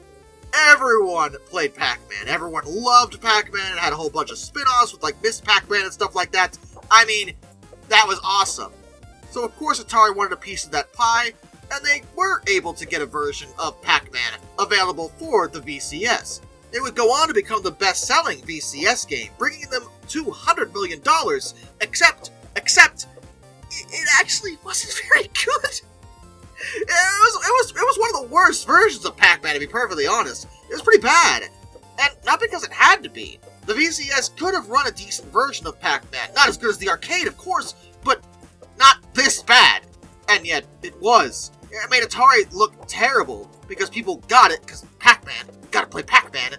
Everyone played Pac-Man. Everyone loved Pac-Man. It had a whole bunch of spin-offs with Miss Pac-Man and stuff like that. I mean, that was awesome. So of course Atari wanted a piece of that pie, and they were able to get a version of Pac-Man available for the VCS. It would go on to become the best-selling VCS game, bringing them $200 million, except it actually wasn't very good. It was one of the worst versions of Pac-Man, to be perfectly honest. It was pretty bad. And not because it had to be. The VCS could have run a decent version of Pac-Man. Not as good as the arcade, of course, but not this bad. And yet, it was. It made Atari look terrible, because people got it, because Pac-Man, gotta play Pac-Man,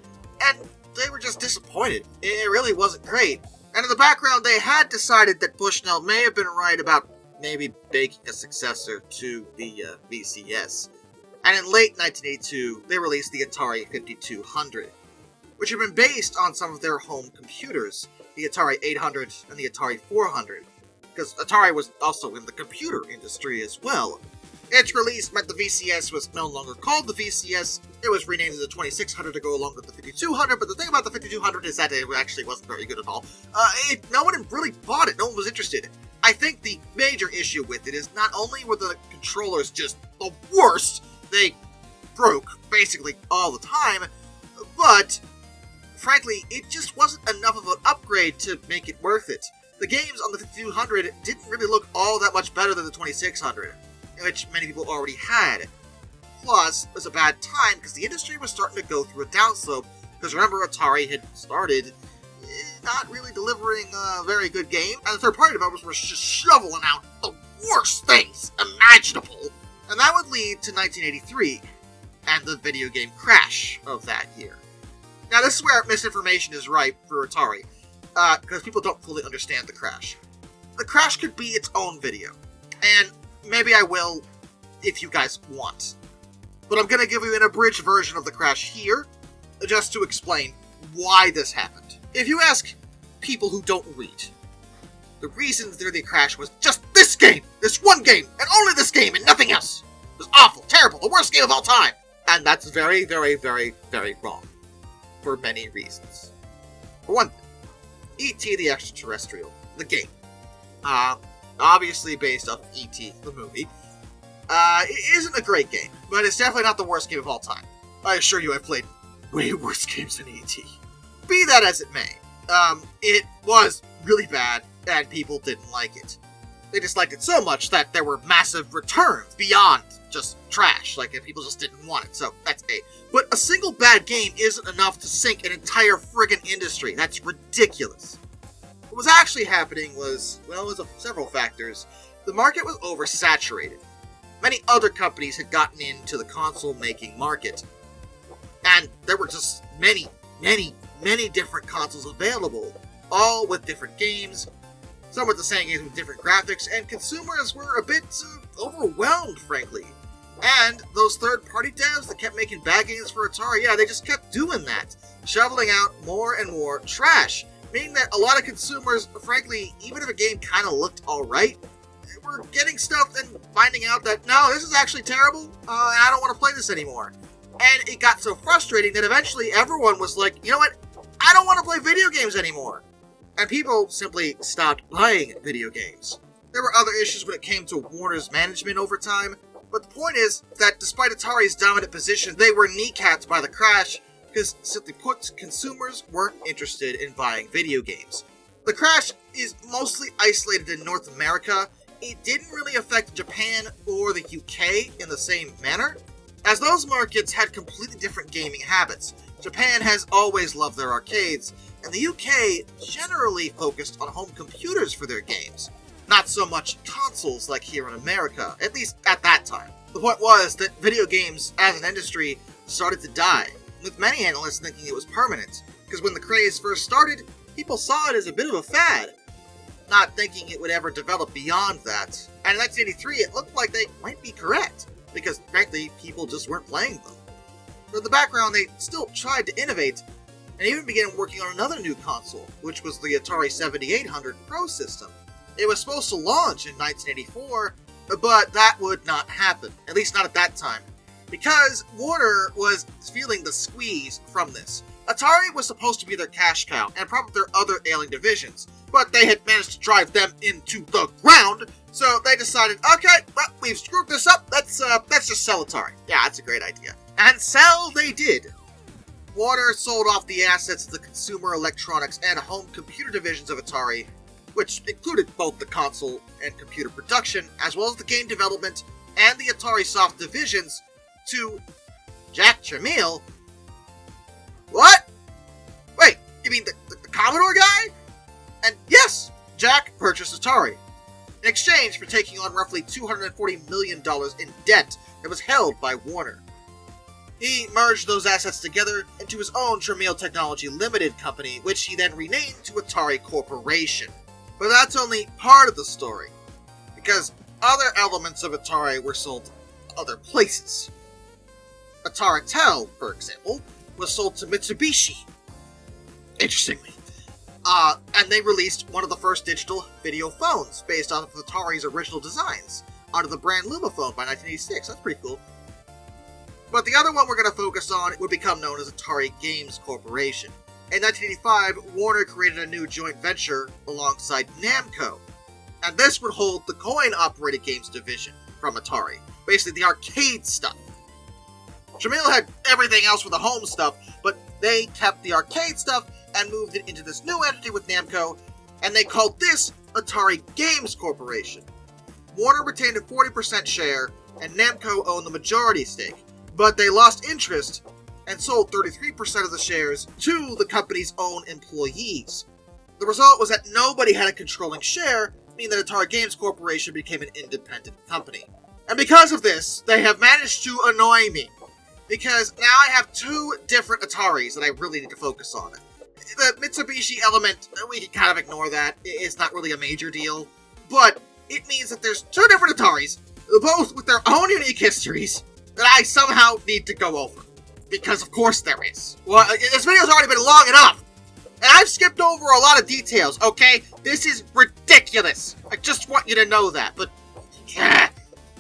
and they were just disappointed. It really wasn't great. And in the background, they had decided that Bushnell may have been right about maybe making a successor to the VCS. And in late 1982, they released the Atari 5200. which had been based on some of their home computers, the Atari 800 and the Atari 400, because Atari was also in the computer industry as well. Its release meant the VCS was no longer called the VCS, it was renamed as the 2600 to go along with the 5200, but the thing about the 5200 is that it actually wasn't very good at all. No one really bought it, no one was interested. I think the major issue with it is not only were the controllers just the worst, they broke basically all the time, but frankly, it just wasn't enough of an upgrade to make it worth it. The games on the 5200 didn't really look all that much better than the 2600, which many people already had. Plus, it was a bad time because the industry was starting to go through a downslope, because remember, Atari had started not really delivering a very good game, and the third-party developers were just shoveling out the worst things imaginable. And that would lead to 1983, and the video game crash of that year. Now, this is where misinformation is ripe for Atari, because people don't fully understand the crash. The crash could be its own video, and maybe I will if you guys want. But I'm going to give you an abridged version of the crash here, just to explain why this happened. If you ask people who don't read, the reason for the crash was just this game! This one game! And only this game and nothing else! It was awful, terrible, the worst game of all time! And that's very, very, very, very wrong. For many reasons. For one thing, E.T. the Extraterrestrial, the game. Obviously based off E.T. the movie. It isn't a great game, but it's definitely not the worst game of all time. I assure you I've played way worse games than E.T. Be that as it may, it was really bad, and people didn't like it. They disliked it so much that there were massive returns beyond just trash, like people just didn't want it, so that's A. But a single bad game isn't enough to sink an entire friggin' industry. That's ridiculous. What was actually happening was, well, it was several factors. The market was oversaturated. Many other companies had gotten into the console-making market, and there were just many different consoles available, all with different games. Some were the same games with different graphics, and consumers were a bit overwhelmed, frankly. And those third-party devs that kept making bad games for Atari, yeah, they just kept doing that, shoveling out more and more trash, meaning that a lot of consumers, frankly, even if a game kind of looked alright, were getting stuff and finding out that, no, this is actually terrible, and I don't want to play this anymore. And it got so frustrating that eventually everyone was like, you know what, I don't want to play video games anymore. And people simply stopped buying video games. There were other issues when it came to Warner's management over time, but the point is that despite Atari's dominant position, they were kneecapped by the crash, because simply put, consumers weren't interested in buying video games. The crash is mostly isolated in North America. It didn't really affect Japan or the UK in the same manner, as those markets had completely different gaming habits. Japan has always loved their arcades, and the UK generally focused on home computers for their games, not so much consoles like here in America, at least at that time. The point was that video games as an industry started to die, with many analysts thinking it was permanent, because when the craze first started, people saw it as a bit of a fad, not thinking it would ever develop beyond that. And in 1983, it looked like they might be correct, because frankly, people just weren't playing them. But in the background, they still tried to innovate, and even began working on another new console, which was the Atari 7800 Pro system. It was supposed to launch in 1984, but that would not happen, at least not at that time, because Warner was feeling the squeeze from this. Atari was supposed to be their cash cow, and probably their other ailing divisions, but they had managed to drive them into the ground, so they decided, okay, well, we've screwed this up, let's just sell Atari. Yeah, that's a great idea. And sell they did. Warner sold off the assets of the consumer electronics and home computer divisions of Atari, which included both the console and computer production, as well as the game development and the Atari Soft divisions, to Jack Tramiel. What? Wait, you mean the Commodore guy? And yes, Jack purchased Atari, in exchange for taking on roughly $240 million in debt that was held by Warner. He merged those assets together into his own Tramiel Technology Limited company, which he then renamed to Atari Corporation. But that's only part of the story, because other elements of Atari were sold other places. Ataritel, for example, was sold to Mitsubishi, interestingly. And they released one of the first digital video phones based off of Atari's original designs under the brand Lumaphone by 1986. That's pretty cool. But the other one we're going to focus on would become known as Atari Games Corporation. In 1985, Warner created a new joint venture alongside Namco, and this would hold the coin-operated games division from Atari, basically the arcade stuff. Tramiel had everything else for the home stuff, but they kept the arcade stuff and moved it into this new entity with Namco, and they called this Atari Games Corporation. Warner retained a 40% share, and Namco owned the majority stake, but they lost interest and sold 33% of the shares to the company's own employees. The result was that nobody had a controlling share, meaning that Atari Games Corporation became an independent company. And because of this, they have managed to annoy me, because now I have two different Ataris that I really need to focus on. The Mitsubishi element, we can kind of ignore that. It's not really a major deal. But it means that there's two different Ataris, both with their own unique histories, that I somehow need to go over. Because of course there is. Well, this video's already been long enough. And I've skipped over a lot of details, okay? This is ridiculous. I just want you to know that, but... yeah.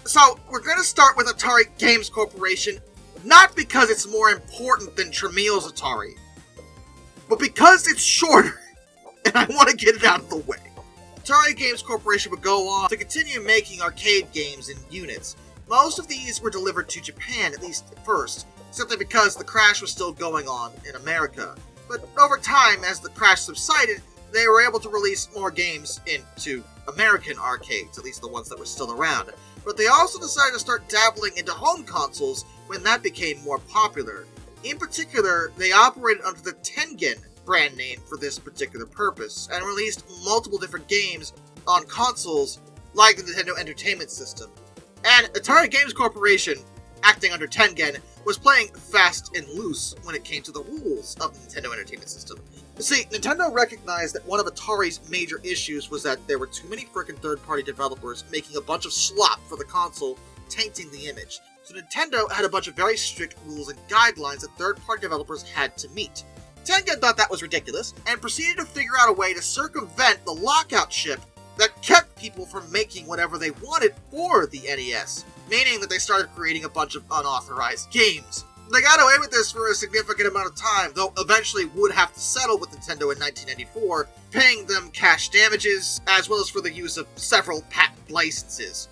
So, we're going to start with Atari Games Corporation, not because it's more important than Tramiel's Atari, but because it's shorter, and I want to get it out of the way. Atari Games Corporation would go on to continue making arcade games in units. Most of these were delivered to Japan, at least at first, simply because the crash was still going on in America. But over time, as the crash subsided, they were able to release more games into American arcades, at least the ones that were still around. But they also decided to start dabbling into home consoles when that became more popular. In particular, they operated under the Tengen brand name for this particular purpose, and released multiple different games on consoles like the Nintendo Entertainment System. And Atari Games Corporation, acting under Tengen, was playing fast and loose when it came to the rules of the Nintendo Entertainment System. You see, Nintendo recognized that one of Atari's major issues was that there were too many frickin' third-party developers making a bunch of slop for the console, tainting the image. So Nintendo had a bunch of very strict rules and guidelines that third-party developers had to meet. Tengen thought that was ridiculous, and proceeded to figure out a way to circumvent the lockout chip that kept people from making whatever they wanted for the NES, meaning that they started creating a bunch of unauthorized games. They got away with this for a significant amount of time, though eventually would have to settle with Nintendo in 1994, paying them cash damages, as well as for the use of several patent licenses.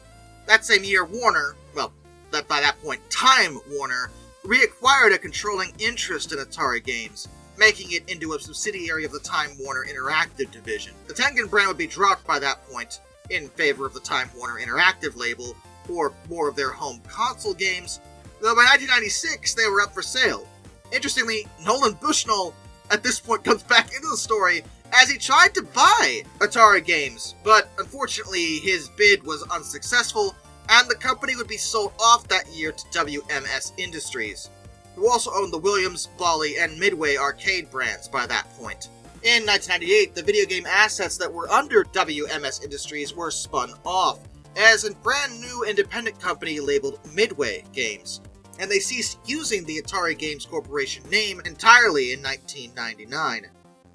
That same year, Warner, well, by that point, Time Warner, reacquired a controlling interest in Atari games, making it into a subsidiary of the Time Warner Interactive division. The Tengen brand would be dropped by that point, in favor of the Time Warner Interactive label, for more of their home console games, though by 1996 they were up for sale. Interestingly, Nolan Bushnell at this point comes back into the story as he tried to buy Atari games, but unfortunately his bid was unsuccessful, and the company would be sold off that year to WMS Industries, who also owned the Williams, Bally, and Midway arcade brands by that point. In 1998, the video game assets that were under WMS Industries were spun off as a brand new independent company labeled Midway Games, and they ceased using the Atari Games Corporation name entirely in 1999.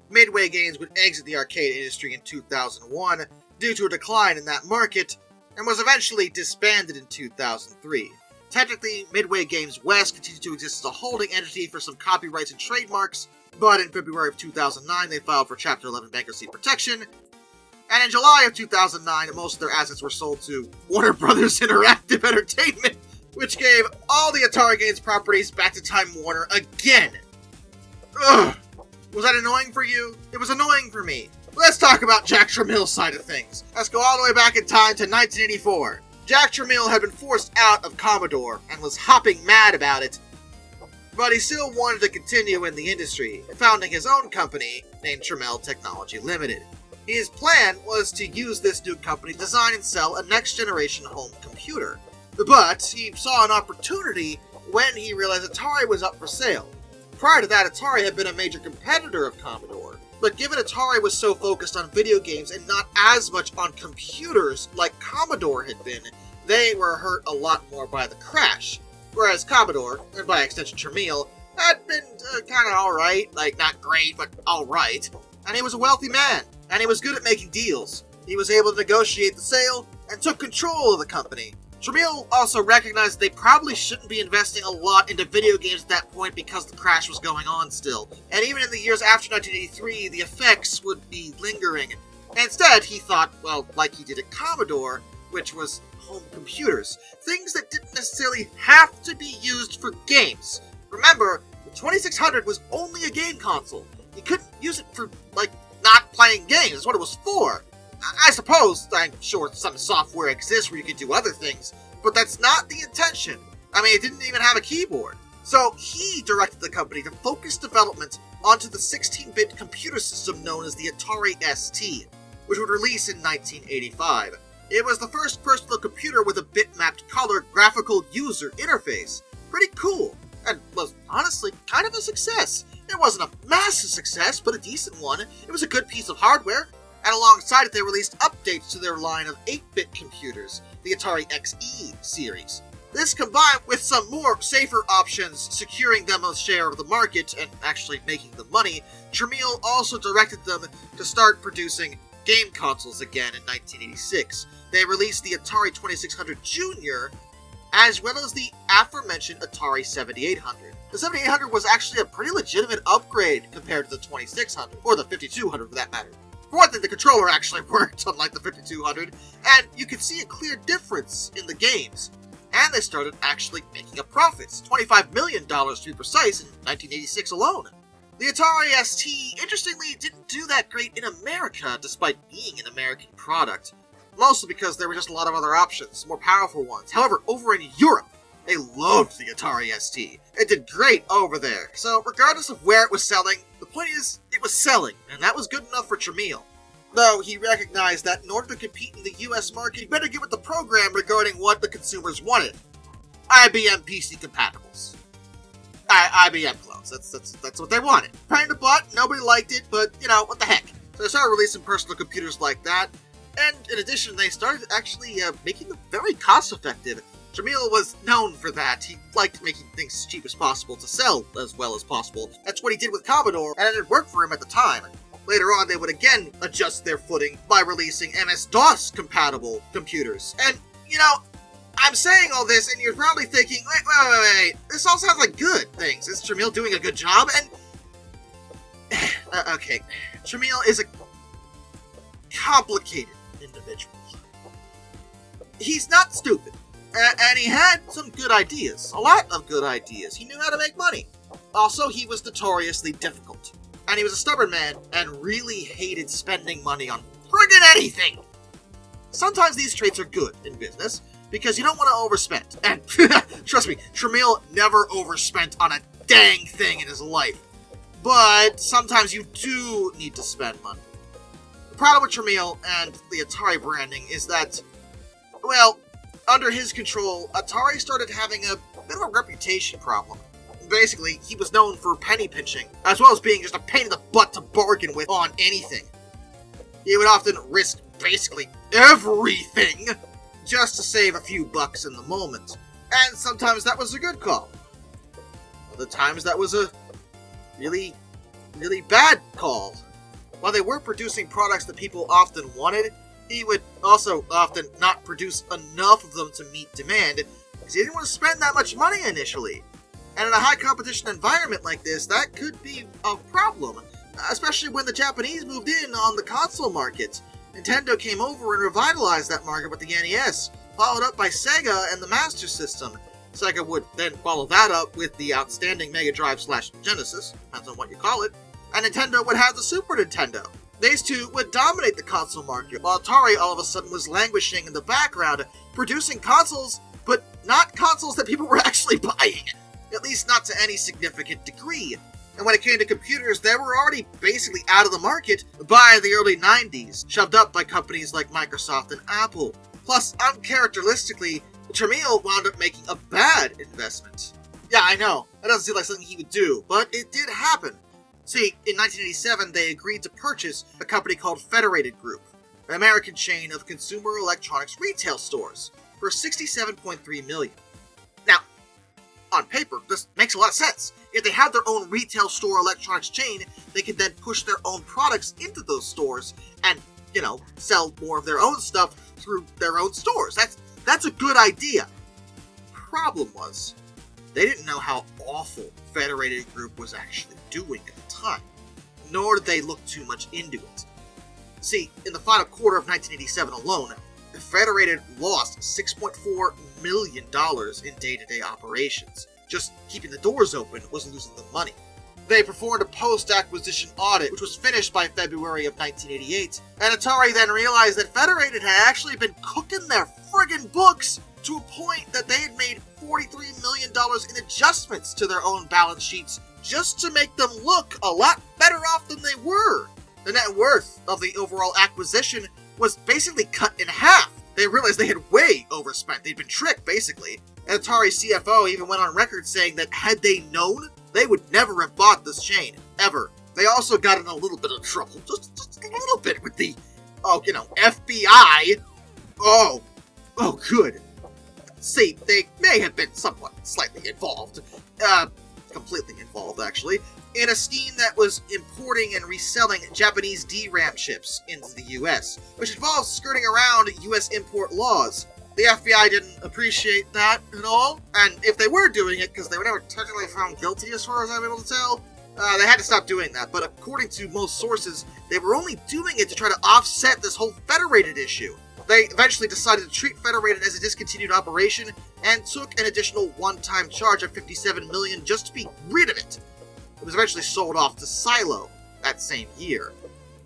Midway Games would exit the arcade industry in 2001 due to a decline in that market, and was eventually disbanded in 2003. Technically, Midway Games West continued to exist as a holding entity for some copyrights and trademarks, but in February of 2009 they filed for Chapter 11 bankruptcy protection, and in July of 2009 most of their assets were sold to Warner Brothers Interactive Entertainment, which gave all the Atari Games properties back to Time Warner again. Ugh! Was that annoying for you? It was annoying for me. Let's talk about Jack Tramiel's side of things. Let's go all the way back in time to 1984. Jack Tramiel had been forced out of Commodore and was hopping mad about it, but he still wanted to continue in the industry, founding his own company named Tramiel Technology Limited. His plan was to use this new company to design and sell a next-generation home computer, but he saw an opportunity when he realized Atari was up for sale. Prior to that, Atari had been a major competitor of Commodore, but given Atari was so focused on video games and not as much on computers like Commodore had been, they were hurt a lot more by the crash. Whereas Commodore, and by extension Tramiel, had been kind of alright, like not great, but alright. And he was a wealthy man, and he was good at making deals. He was able to negotiate the sale, and took control of the company. Tramiel also recognized they probably shouldn't be investing a lot into video games at that point because the crash was going on still. And even in the years after 1983, the effects would be lingering. Instead, he thought, well, like he did at Commodore, which was home computers. Things that didn't necessarily have to be used for games. Remember, the 2600 was only a game console. You couldn't use it for, not playing games. That's what it was for. I suppose, I'm sure some software exists where you can do other things, but that's not the intention. I mean, it didn't even have a keyboard. So he directed the company to focus development onto the 16-bit computer system known as the Atari ST, which would release in 1985. It was the first personal computer with a bitmapped color graphical user interface. Pretty cool, and was honestly kind of a success. It wasn't a massive success, but a decent one. It was a good piece of hardware. And alongside it, they released updates to their line of 8-bit computers, the Atari XE series. This combined with some more safer options securing them a share of the market and actually making the money, Tramiel also directed them to start producing game consoles again in 1986. They released the Atari 2600 Junior, as well as the aforementioned Atari 7800. The 7800 was actually a pretty legitimate upgrade compared to the 2600, or the 5200 for that matter. For one thing, the controller actually worked, unlike the 5200, and you could see a clear difference in the games. And they started actually making a profit, $25 million to be precise, in 1986 alone. The Atari ST, interestingly, didn't do that great in America, despite being an American product. Mostly because there were just a lot of other options, more powerful ones. However, over in Europe, they loved the Atari ST. It did great over there. So, regardless of where it was selling, the point is, it was selling, and that was good enough for Tramiel. Though he recognized that in order to compete in the US market, you better get with the program regarding what the consumers wanted. IBM PC compatibles. IBM clones. That's what they wanted. Pain in the butt, nobody liked it, but, what the heck. So they started releasing personal computers like that, and in addition, they started actually making them very cost-effective. Tramiel was known for that. He liked making things as cheap as possible to sell as well as possible. That's what he did with Commodore, and it had worked for him at the time. Later on, they would again adjust their footing by releasing MS-DOS compatible computers. And, I'm saying all this, and you're probably thinking, wait, this all sounds like good things. Is Tramiel doing a good job? And, okay, Tramiel is a complicated individual. He's not stupid. And he had some good ideas. A lot of good ideas. He knew how to make money. Also, he was notoriously difficult. And he was a stubborn man and really hated spending money on friggin' anything. Sometimes these traits are good in business because you don't want to overspend. And trust me, Tramiel never overspent on a dang thing in his life. But sometimes you do need to spend money. The problem with Tramiel and the Atari branding is that, well, under his control, Atari started having a bit of a reputation problem. Basically, he was known for penny pinching, as well as being just a pain in the butt to bargain with on anything. He would often risk basically everything just to save a few bucks in the moment. And sometimes that was a good call. Other times that was a really, really bad call. While they were producing products that people often wanted, he would also often not produce enough of them to meet demand, because he didn't want to spend that much money initially. And in a high competition environment like this, that could be a problem, especially when the Japanese moved in on the console market. Nintendo came over and revitalized that market with the NES, followed up by Sega and the Master System. Sega would then follow that up with the outstanding Mega Drive/Genesis, depends on what you call it, and Nintendo would have the Super Nintendo. These two would dominate the console market, while Atari all of a sudden was languishing in the background, producing consoles, but not consoles that people were actually buying, at least not to any significant degree. And when it came to computers, they were already basically out of the market by the early 90s, shoved up by companies like Microsoft and Apple. Plus, uncharacteristically, Tramiel wound up making a bad investment. Yeah, I know, that doesn't seem like something he would do, but it did happen. See, in 1987, they agreed to purchase a company called Federated Group, an American chain of consumer electronics retail stores, for $67.3 million. Now, on paper, this makes a lot of sense. If they have their own retail store electronics chain, they can then push their own products into those stores and, sell more of their own stuff through their own stores. That's a good idea. Problem was, they didn't know how awful Federated Group was actually doing at the time, nor did they look too much into it. See, in the final quarter of 1987 alone, Federated lost $6.4 million in day-to-day operations. Just keeping the doors open was losing them money. They performed a post-acquisition audit, which was finished by February of 1988, and Atari then realized that Federated had actually been cooking their friggin' books to a point that they had made $43 million in adjustments to their own balance sheets just to make them look a lot better off than they were. The net worth of the overall acquisition was basically cut in half. They realized they had way overspent. They'd been tricked, basically. And Atari's CFO even went on record saying that had they known, they would never have bought this chain, ever. They also got in a little bit of trouble, just a little bit with the, FBI. Oh, good. See, they may have been somewhat slightly involved, completely involved, actually, in a scheme that was importing and reselling Japanese DRAM chips into the US, which involves skirting around US import laws. The FBI didn't appreciate that at all, and if they were doing it, because they were never technically found guilty as far as I'm able to tell, they had to stop doing that. But according to most sources, they were only doing it to try to offset this whole Federated issue. They eventually decided to treat Federated as a discontinued operation and took an additional one-time charge of $57 million just to be rid of it. It was eventually sold off to Silo that same year.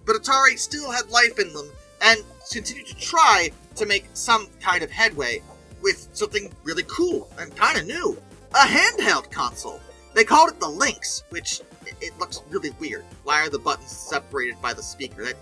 But Atari still had life in them and continued to try to make some kind of headway with something really cool and kind of new. A handheld console. They called it the Lynx, which it looks really weird. Why are the buttons separated by the speaker?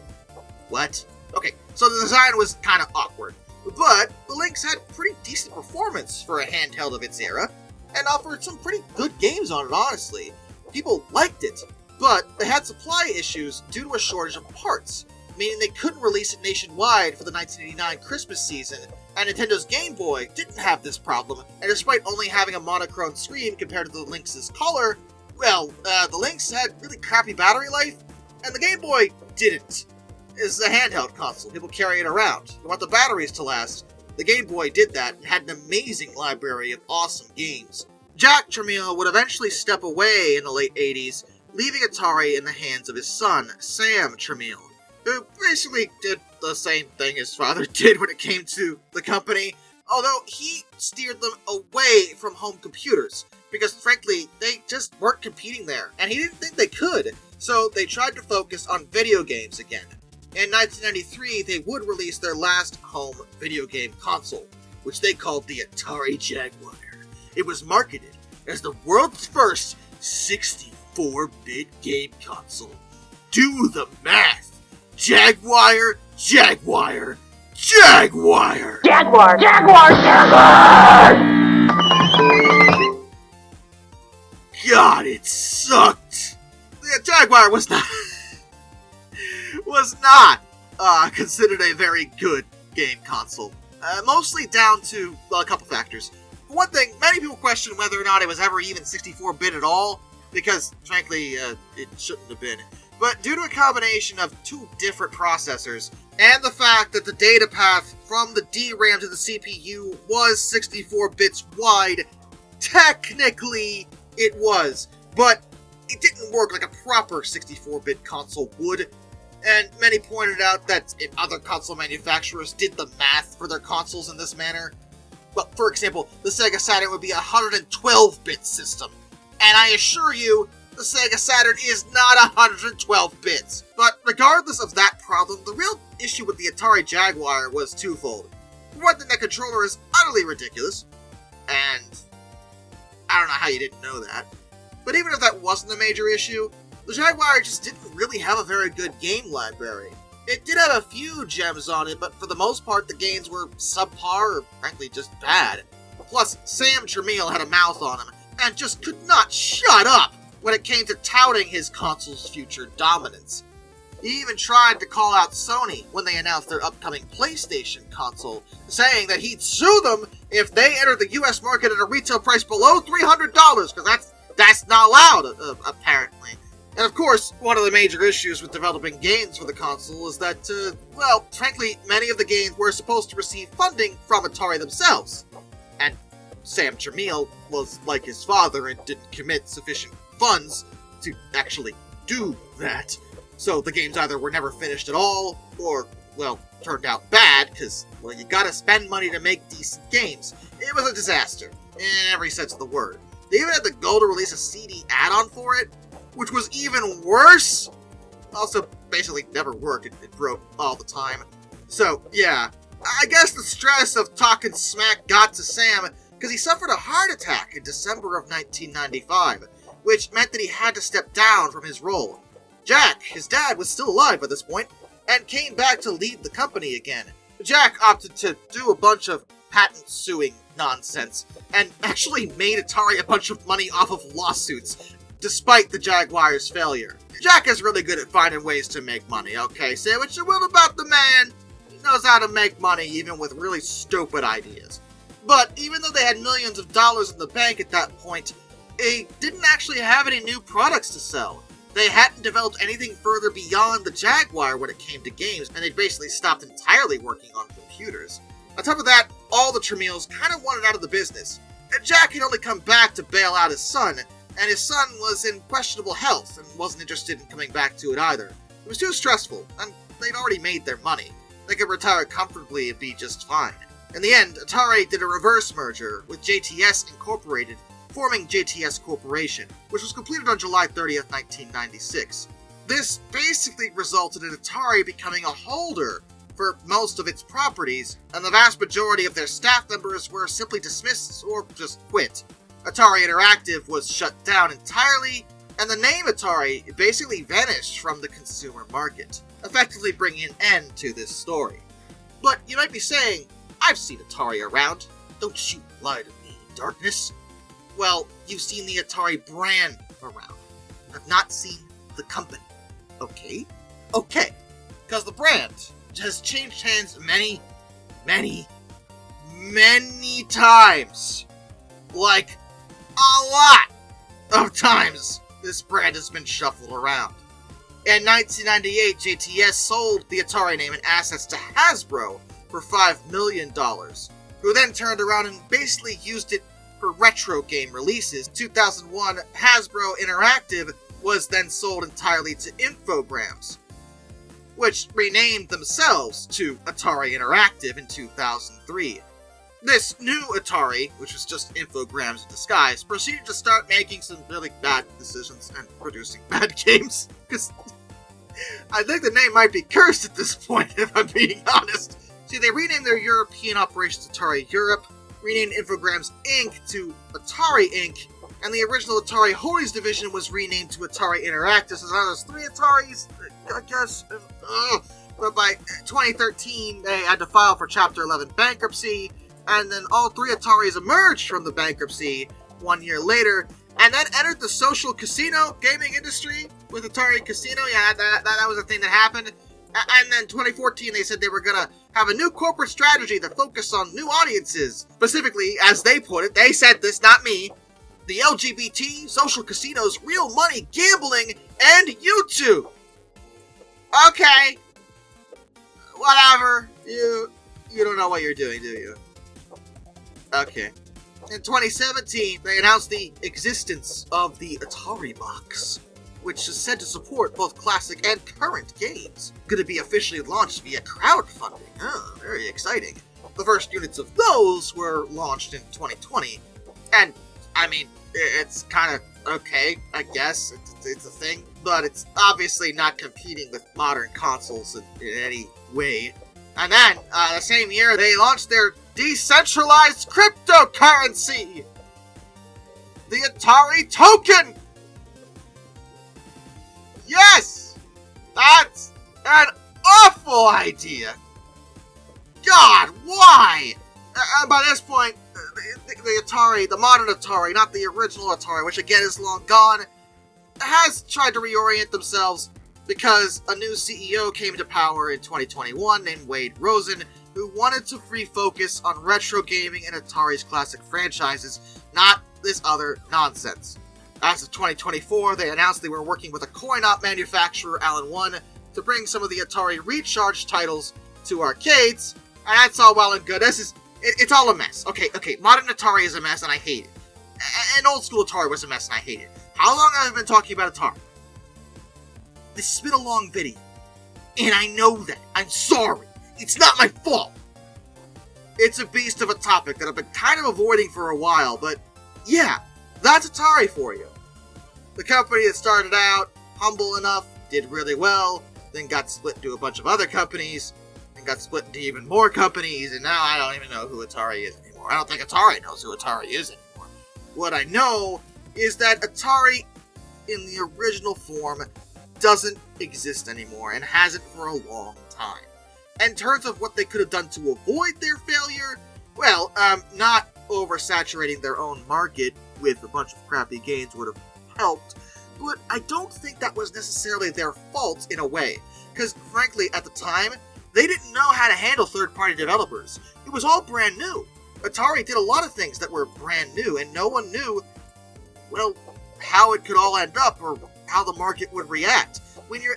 What? Okay, so the design was kind of awkward. But the Lynx had pretty decent performance for a handheld of its era, and offered some pretty good games on it, honestly. People liked it, but they had supply issues due to a shortage of parts, meaning they couldn't release it nationwide for the 1989 Christmas season, and Nintendo's Game Boy didn't have this problem, and despite only having a monochrome screen compared to the Lynx's color, the Lynx had really crappy battery life, and the Game Boy didn't. It's a handheld console, people carry it around. You want the batteries to last. The Game Boy did that and had an amazing library of awesome games. Jack Tramiel would eventually step away in the late 80s, leaving Atari in the hands of his son, Sam Tramiel, who basically did the same thing his father did when it came to the company, although he steered them away from home computers, because frankly, they just weren't competing there, and he didn't think they could, so they tried to focus on video games again. In 1993, they would release their last home video game console, which they called the Atari Jaguar. It was marketed as the world's first 64-bit game console. Do the math! Jaguar, Jaguar, Jaguar! Jaguar! Jaguar! Jaguar! God, it sucked! The Jaguar was not considered a very good game console. Mostly down to, a couple factors. For one thing, many people question whether or not it was ever even 64-bit at all, because, frankly, it shouldn't have been. But due to a combination of two different processors, and the fact that the data path from the DRAM to the CPU was 64 bits wide, technically it was, but it didn't work like a proper 64-bit console would. And many pointed out that if other console manufacturers did the math for their consoles in this manner, well, for example, the Sega Saturn would be a 112-bit system. And I assure you, the Sega Saturn is not 112 bits. But regardless of that problem, the real issue with the Atari Jaguar was twofold. For one thing, that controller is utterly ridiculous, and I don't know how you didn't know that. But even if that wasn't a major issue, the Jaguar just didn't really have a very good game library. It did have a few gems on it, but for the most part the games were subpar or frankly just bad. Plus, Sam Tramiel had a mouth on him, and just could not shut up when it came to touting his console's future dominance. He even tried to call out Sony when they announced their upcoming PlayStation console, saying that he'd sue them if they entered the US market at a retail price below $300, because that's not allowed, apparently. And of course, one of the major issues with developing games for the console is that, well, frankly, many of the games were supposed to receive funding from Atari themselves. And Sam Tramiel was like his father and didn't commit sufficient funds to actually do that. So the games either were never finished at all, or, well, turned out bad, because, well, you gotta spend money to make decent games. It was a disaster, in every sense of the word. They even had the goal to release a CD add-on for it, which was even worse. Also, basically never worked. It broke all the time. So, yeah. I guess the stress of talking smack got to Sam, because he suffered a heart attack in December of 1995, which meant that he had to step down from his role. Jack, his dad, was still alive at this point, and came back to lead the company again. Jack opted to do a bunch of patent suing nonsense, and actually made Atari a bunch of money off of lawsuits, despite the Jaguars' failure. Jack is really good at finding ways to make money, okay? Say what you will about the man, he knows how to make money even with really stupid ideas. But even though they had millions of dollars in the bank at that point, they didn't actually have any new products to sell. They hadn't developed anything further beyond the Jaguar when it came to games, and they'd basically stopped entirely working on computers. On top of that, all the Tramiels kind of wanted out of the business. And Jack had only come back to bail out his son, and his son was in questionable health and wasn't interested in coming back to it either. It was too stressful, and they'd already made their money. They could retire comfortably and be just fine. In the end, Atari did a reverse merger with JTS Incorporated, forming JTS Corporation, which was completed on July 30th, 1996. This basically resulted in Atari becoming a holder for most of its properties, and the vast majority of their staff members were simply dismissed or just quit. Atari Interactive was shut down entirely, and the name Atari basically vanished from the consumer market, effectively bringing an end to this story. But you might be saying, I've seen Atari around. Don't you lie to me, darkness. Well, you've seen the Atari brand around. You have not seen the company. Okay? Okay. Because the brand has changed hands many times. Like, a lot of times this brand has been shuffled around. In 1998, JTS sold the Atari name and assets to Hasbro for $5 million, who then turned around and basically used it for retro game releases. 2001, Hasbro Interactive was then sold entirely to Infogrames, which renamed themselves to Atari Interactive in 2003. This new Atari, which was just Infogrames in disguise, proceeded to start making some really bad decisions and producing bad games. Because I think the name might be cursed at this point, if I'm being honest. See, they renamed their European operations Atari Europe, renamed Infogrames Inc. to Atari Inc., and the original Atari Holdings division was renamed to Atari Interactive. So now there's 3 Ataris, I guess. But by 2013, they had to file for Chapter 11 bankruptcy, and then all 3 Ataris emerged from the bankruptcy 1 year later, and then entered the social casino gaming industry with Atari Casino. Yeah, that was a thing that happened. And then 2014, they said they were going to have a new corporate strategy that focused on new audiences. Specifically, as they put it, they said this, not me, the LGBT, social casinos, real money, gambling, and YouTube. Okay. Whatever. You don't know what you're doing, do you? Okay. In 2017, they announced the existence of the Atari Box, which is said to support both classic and current games. Going to be officially launched via crowdfunding. Oh, very exciting. The first units of those were launched in 2020, and, I mean, it's kind of okay, I guess. It's a thing, but it's obviously not competing with modern consoles in any way. And then, the same year, they launched their decentralized cryptocurrency! The Atari Token! Yes! That's an awful idea! God, why? By this point, the Atari, the modern Atari, not the original Atari, which again is long gone, has tried to reorient themselves because a new CEO came into power in 2021 named Wade Rosen, who wanted to refocus on retro gaming and Atari's classic franchises, not this other nonsense. As of 2024, they announced they were working with a coin-op manufacturer, Allen One, to bring some of the Atari Recharge titles to arcades, and that's all well and good. It's all a mess. Okay, modern Atari is a mess and I hate it. And old school Atari was a mess and I hate it. How long have I been talking about Atari? This has been a long video, and I know that. I'm sorry. It's not my fault. It's a beast of a topic that I've been kind of avoiding for a while, but yeah, that's Atari for you. The company that started out humble enough, did really well, then got split into a bunch of other companies, and got split into even more companies, and now I don't even know who Atari is anymore. I don't think Atari knows who Atari is anymore. What I know is that Atari, in the original form, doesn't exist anymore, and hasn't for a long time. In terms of what they could have done to avoid their failure, well, not oversaturating their own market with a bunch of crappy games would have helped, but I don't think that was necessarily their fault in a way, because frankly, at the time, they didn't know how to handle third-party developers. It was all brand new. Atari did a lot of things that were brand new, and no one knew, well, how it could all end up, or how the market would react. When you're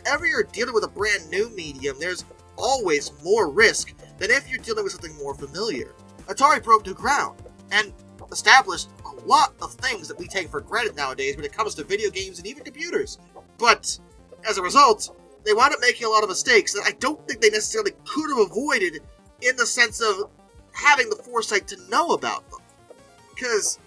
dealing with a brand new medium, there's always more risk than if you're dealing with something more familiar. Atari broke new ground, and established a lot of things that we take for granted nowadays when it comes to video games and even computers. But, as a result, they wound up making a lot of mistakes that I don't think they necessarily could have avoided in the sense of having the foresight to know about them. Because,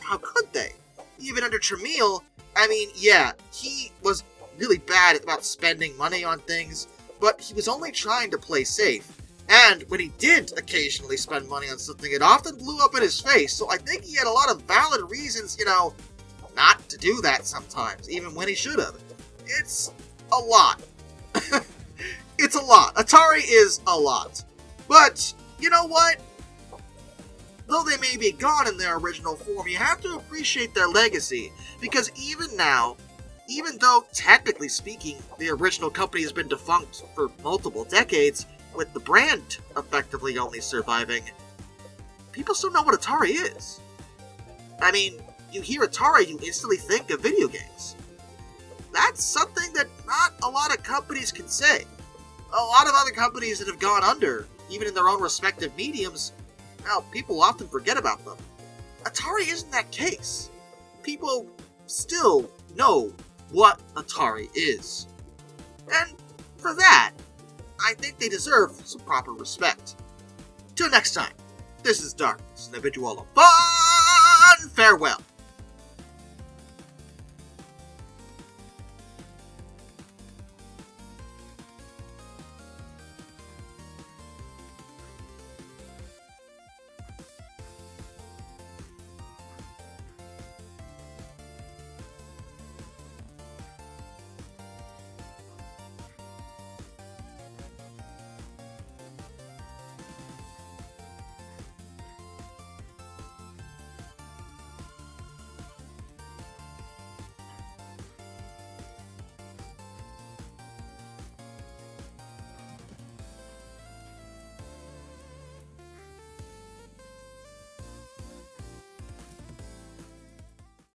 how could they? Even under Tramiel, I mean, yeah, he was really bad about spending money on things, but he was only trying to play safe. And when he did occasionally spend money on something, it often blew up in his face, so I think he had a lot of valid reasons, not to do that sometimes, even when he should have. It's a lot. It's a lot. Atari is a lot. But, you know what? Though they may be gone in their original form, you have to appreciate their legacy, because even now, even though, technically speaking, the original company has been defunct for multiple decades, with the brand effectively only surviving, people still know what Atari is. I mean, you hear Atari, you instantly think of video games. That's something that not a lot of companies can say. A lot of other companies that have gone under, even in their own respective mediums, well, people often forget about them. Atari isn't that case. People still know what Atari is. And for that, I think they deserve some proper respect. Till next time, this is Darkness, and I bid you all a fun farewell.